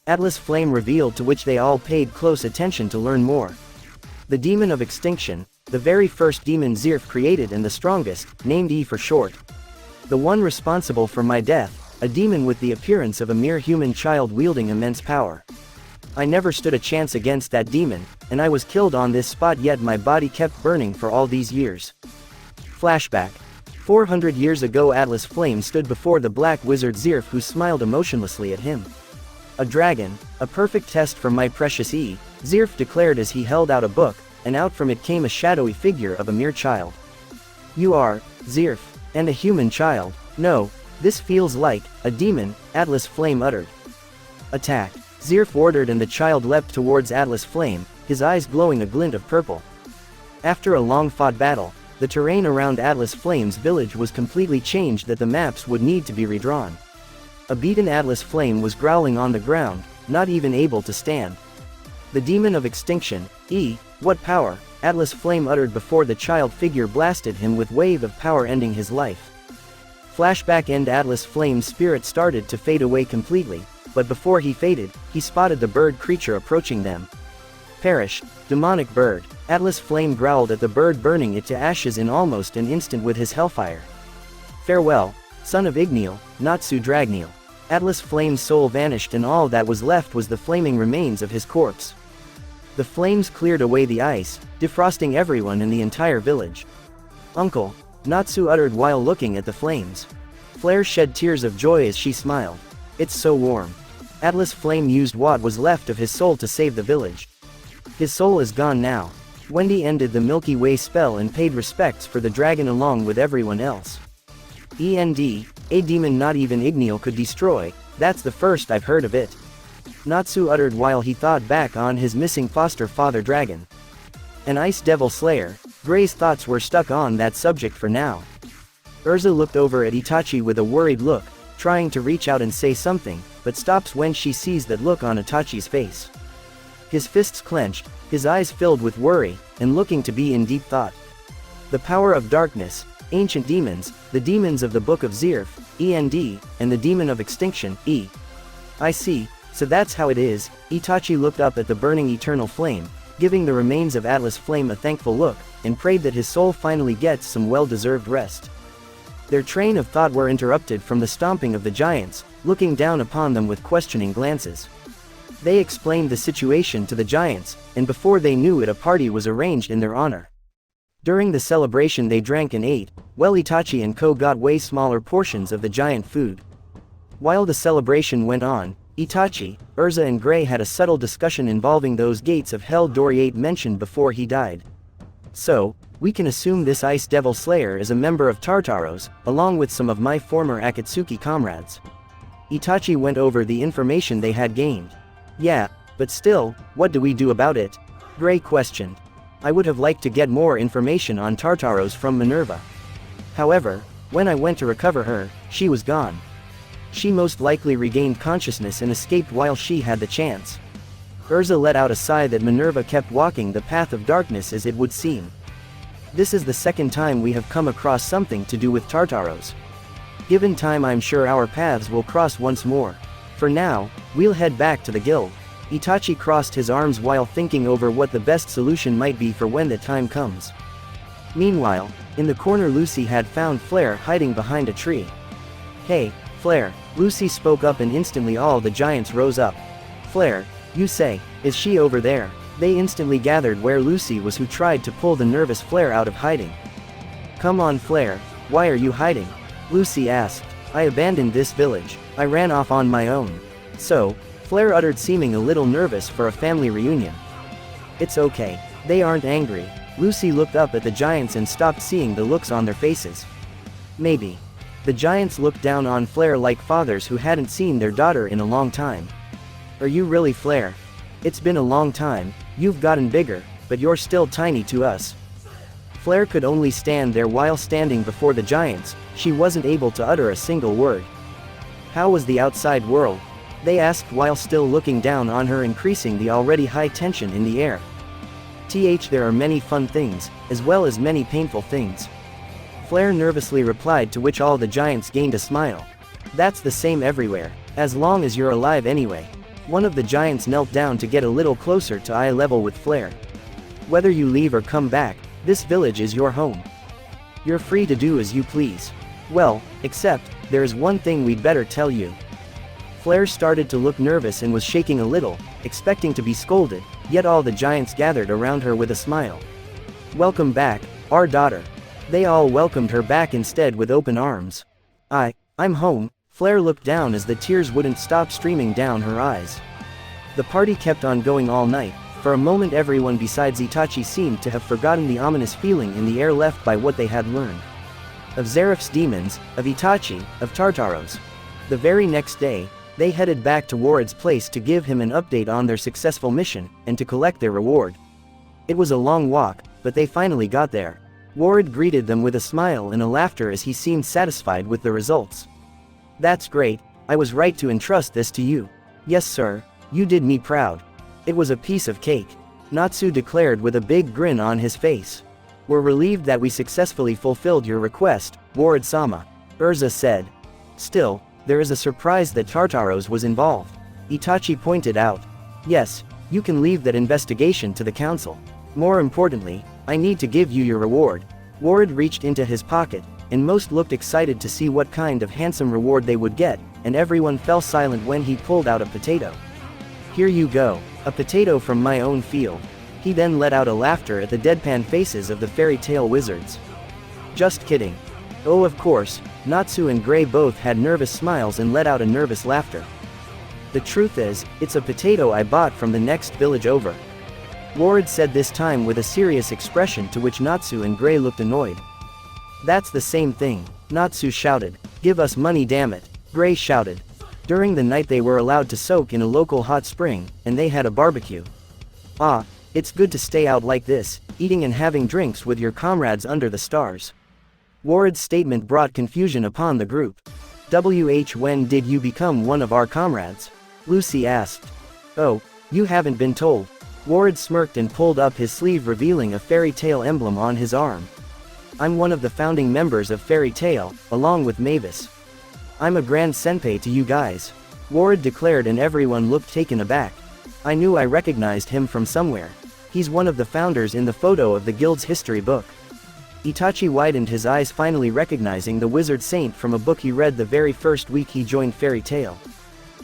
Atlas Flame revealed, to which they all paid close attention to learn more. The Demon of Extinction, the very first demon Zirf created and the strongest, named E for short. The one responsible for my death, a demon with the appearance of a mere human child wielding immense power. I never stood a chance against that demon, and I was killed on this spot, yet my body kept burning for all these years. Flashback. 400 years ago, Atlas Flame stood before the Black Wizard Zirf, who smiled emotionlessly at him. A dragon, a perfect test for my precious E, Zirf declared as he held out a book, and out from it came a shadowy figure of a mere child. You are, Zirf, and a human child. No, this feels like a demon, Atlas Flame uttered. Attack. Zirf ordered, and the child leapt towards Atlas Flame, his eyes glowing a glint of purple. After a long-fought battle, the terrain around Atlas Flame's village was completely changed, that the maps would need to be redrawn. A beaten Atlas Flame was growling on the ground, not even able to stand. The Demon of Extinction, E, what power, Atlas Flame uttered before the child figure blasted him with wave of power, ending his life. Flashback. End. Atlas Flame's spirit started to fade away completely, but before he faded, he spotted the bird creature approaching them. Perish, demonic bird. Atlas Flame growled at the bird, burning it to ashes in almost an instant with his hellfire. Farewell, son of Igneel, Natsu Dragneel. Atlas Flame's soul vanished, and all that was left was the flaming remains of his corpse. The flames cleared away the ice, defrosting everyone in the entire village. Uncle, Natsu uttered while looking at the flames. Flare shed tears of joy as she smiled. It's so warm. Atlas Flame used what was left of his soul to save the village. His soul is gone now. Wendy ended the Milky Way spell and paid respects for the dragon along with everyone else. END, a demon not even Igneel could destroy, that's the first I've heard of it. Natsu uttered while he thought back on his missing foster father dragon. An ice devil slayer. Gray's thoughts were stuck on that subject for now. Urza looked over at Itachi with a worried look, trying to reach out and say something, but stops when she sees that look on Itachi's face. His fists clenched, his eyes filled with worry, and looking to be in deep thought. The power of darkness, ancient demons, the demons of the Book of Zirf, END, and the Demon of Extinction, E. I see, so that's how it is. Itachi looked up at the burning eternal flame, giving the remains of Atlas Flame a thankful look, and prayed that his soul finally gets some well-deserved rest. Their train of thought were interrupted from the stomping of the giants, looking down upon them with questioning glances. They explained the situation to the giants, and before they knew it, a party was arranged in their honor. During the celebration they drank and ate, while Itachi and Co got way smaller portions of the giant food. While the celebration went on, Itachi, Urza and Gray had a subtle discussion involving those gates of hell Doriate mentioned before he died. So, we can assume this Ice Devil Slayer is a member of Tartaros, along with some of my former Akatsuki comrades. Itachi went over the information they had gained. Yeah, but still, what do we do about it? Gray questioned. I would have liked to get more information on Tartaros from Minerva. However, when I went to recover her, she was gone. She most likely regained consciousness and escaped while she had the chance. Urza let out a sigh that Minerva kept walking the path of darkness, as it would seem. This is the second time we have come across something to do with Tartaros. Given time, I'm sure our paths will cross once more. For now, we'll head back to the guild. Itachi crossed his arms while thinking over what the best solution might be for when the time comes. Meanwhile, in the corner, Lucy had found Flare hiding behind a tree. Hey, Flare, Lucy spoke up, and instantly all the giants rose up. Flare, You say, is she over there? They instantly gathered where Lucy was, who tried to pull the nervous Flare out of hiding. Come on Flare, why are you hiding? Lucy asked. I abandoned this village. I ran off on my own. So, Flare uttered, seeming a little nervous for a family reunion. It's okay. They aren't angry. Lucy looked up at the giants and stopped seeing the looks on their faces. Maybe. The giants looked down on Flare like fathers who hadn't seen their daughter in a long time. Are you really Flare? It's been a long time, you've gotten bigger, but you're still tiny to us. Flare could only stand there while standing before the giants. She wasn't able to utter a single word. How was the outside world? They asked while still looking down on her, increasing the already high tension in the air. There are many fun things, as well as many painful things. Flare nervously replied, to which all the giants gained a smile. That's the same everywhere, as long as you're alive anyway. One of the giants knelt down to get a little closer to eye level with Flare. Whether you leave or come back, this village is your home. You're free to do as you please. Well, except, there's one thing we'd better tell you. Flare started to look nervous and was shaking a little, expecting to be scolded, yet all the giants gathered around her with a smile. Welcome back, our daughter. They all welcomed her back instead with open arms. I'm home. Flare looked down as the tears wouldn't stop streaming down her eyes. The party kept on going all night. For a moment everyone besides Itachi seemed to have forgotten the ominous feeling in the air left by what they had learned. Of Zeref's demons, of Itachi, of Tartaros. The very next day, they headed back to Ward's place to give him an update on their successful mission, and to collect their reward. It was a long walk, but they finally got there. Ward greeted them with a smile and a laughter as he seemed satisfied with the results. That's great, I was right to entrust this to you. Yes sir, you did me proud. It was a piece of cake. Natsu declared with a big grin on his face. We're relieved that we successfully fulfilled your request, Ward-sama. Urza said. Still, there is a surprise that Tartaros was involved. Itachi pointed out. Yes, you can leave that investigation to the council. More importantly, I need to give you your reward. Ward reached into his pocket, and most looked excited to see what kind of handsome reward they would get, and everyone fell silent when he pulled out a potato. Here you go, a potato from my own field. He then let out a laughter at the deadpan faces of the fairy tale wizards. Just kidding. Oh of course, Natsu and Gray both had nervous smiles and let out a nervous laughter. The truth is, it's a potato I bought from the next village over. Ward said this time with a serious expression, to which Natsu and Gray looked annoyed. That's the same thing, Natsu shouted. Give us money damn it, Gray shouted. During the night they were allowed to soak in a local hot spring, and they had a barbecue. Ah, it's good to stay out like this, eating and having drinks with your comrades under the stars. Ward's statement brought confusion upon the group. When did you become one of our comrades? Lucy asked. Oh, you haven't been told. Ward smirked and pulled up his sleeve, revealing a fairy tale emblem on his arm. I'm one of the founding members of Fairy Tail, along with Mavis. I'm a grand senpai to you guys. Ward declared, and everyone looked taken aback. I knew I recognized him from somewhere. He's one of the founders in the photo of the guild's history book. Itachi widened his eyes, finally recognizing the wizard saint from a book he read the very first week he joined Fairy Tail.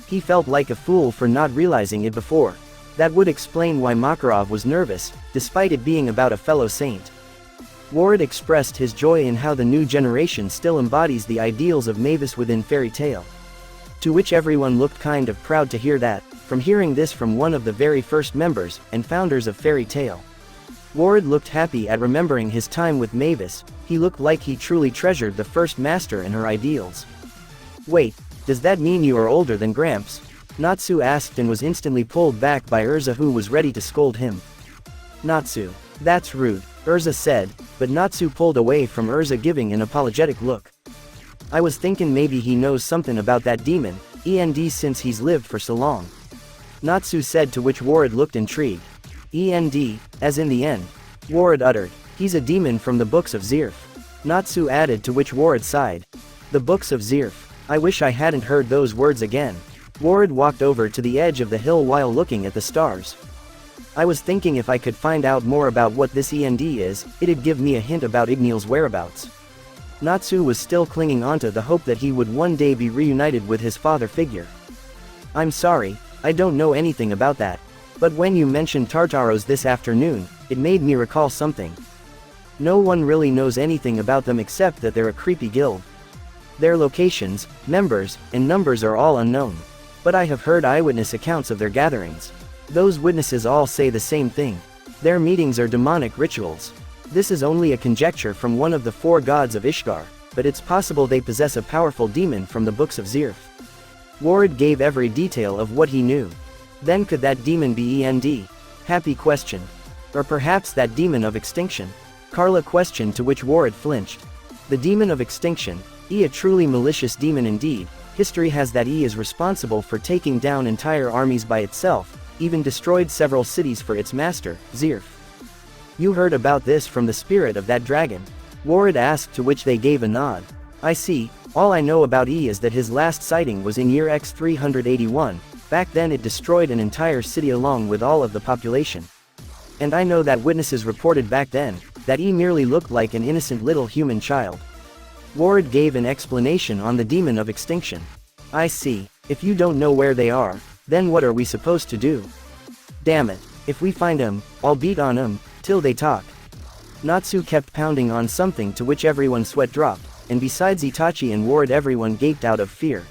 He felt like a fool for not realizing it before. That would explain why Makarov was nervous, despite it being about a fellow saint. Ward expressed his joy in how the new generation still embodies the ideals of Mavis within Fairy Tail. To which everyone looked kind of proud to hear that, from hearing this from one of the very first members and founders of Fairy Tail. Ward looked happy at remembering his time with Mavis. He looked like he truly treasured the first master and her ideals. Wait, does that mean you are older than Gramps? Natsu asked and was instantly pulled back by Urza, who was ready to scold him. Natsu, that's rude, Urza said, but Natsu pulled away from Urza, giving an apologetic look. I was thinking maybe he knows something about that demon, since he's lived for so long. Natsu said, to which Ward looked intrigued. As in the end. Ward uttered. He's a demon from the books of Zeref. Natsu added, to which Ward sighed. The books of Zeref. I wish I hadn't heard those words again. Ward walked over to the edge of the hill while looking at the stars. I was thinking if I could find out more about what this is, it'd give me a hint about Ignil's whereabouts. Natsu was still clinging onto the hope that he would one day be reunited with his father figure. I'm sorry, I don't know anything about that. But when you mentioned Tartaros this afternoon, it made me recall something. No one really knows anything about them except that they're a creepy guild. Their locations, members, and numbers are all unknown. But I have heard eyewitness accounts of their gatherings. Those witnesses all say the same thing. Their meetings are demonic rituals. This is only a conjecture from one of the 4 gods of Ishgar, but it's possible they possess a powerful demon from the books of Zirf. Ward gave every detail of what he knew. Then could that demon be END? Happy question. Or perhaps that demon of extinction? Carla questioned, to which Ward flinched. The demon of extinction, a truly malicious demon indeed. History has that is responsible for taking down entire armies by itself, even destroyed several cities for its master, Zirf. You heard about this from the spirit of that dragon? Ward asked, to which they gave a nod. I see. All I know about is that his last sighting was in year X381, back then it destroyed an entire city along with all of the population. And I know that witnesses reported back then, that merely looked like an innocent little human child. Ward gave an explanation on the demon of extinction. I see. If you don't know where they are, then what are we supposed to do? Damn it. If we find 'em, I'll beat on 'em, till they talk. Natsu kept pounding on something, to which everyone's sweat dropped, and besides Itachi and Ward everyone gaped out of fear.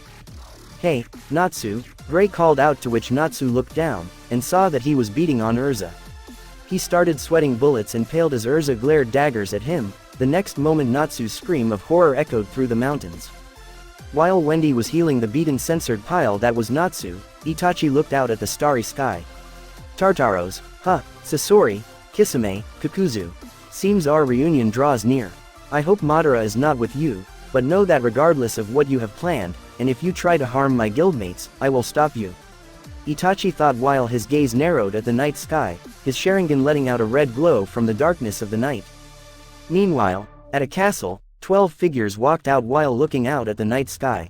Hey, Natsu, Gray called out, to which Natsu looked down, and saw that he was beating on Urza. He started sweating bullets and paled as Urza glared daggers at him. The next moment Natsu's scream of horror echoed through the mountains. While Wendy was healing the beaten censored pile that was Natsu, Itachi looked out at the starry sky. Tartaros, Sasori, Kisame, Kakuzu. Seems our reunion draws near. I hope Madara is not with you, but know that regardless of what you have planned, and if you try to harm my guildmates, I will stop you. Itachi thought while his gaze narrowed at the night sky, his Sharingan letting out a red glow from the darkness of the night. Meanwhile, at a castle, 12 figures walked out while looking out at the night sky.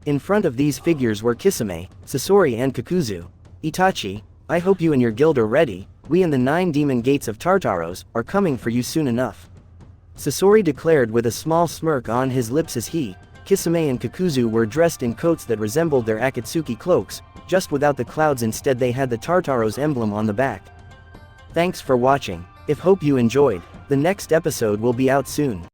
In front of these figures were Kisame, Sasori and Kakuzu. Itachi, I hope you and your guild are ready. We and the 9 demon gates of Tartaros are coming for you soon enough. Sasori declared with a small smirk on his lips as he, Kisame and Kakuzu were dressed in coats that resembled their Akatsuki cloaks, just without the clouds. Instead they had the Tartaros emblem on the back. Thanks for watching. Hope you enjoyed. The next episode will be out soon.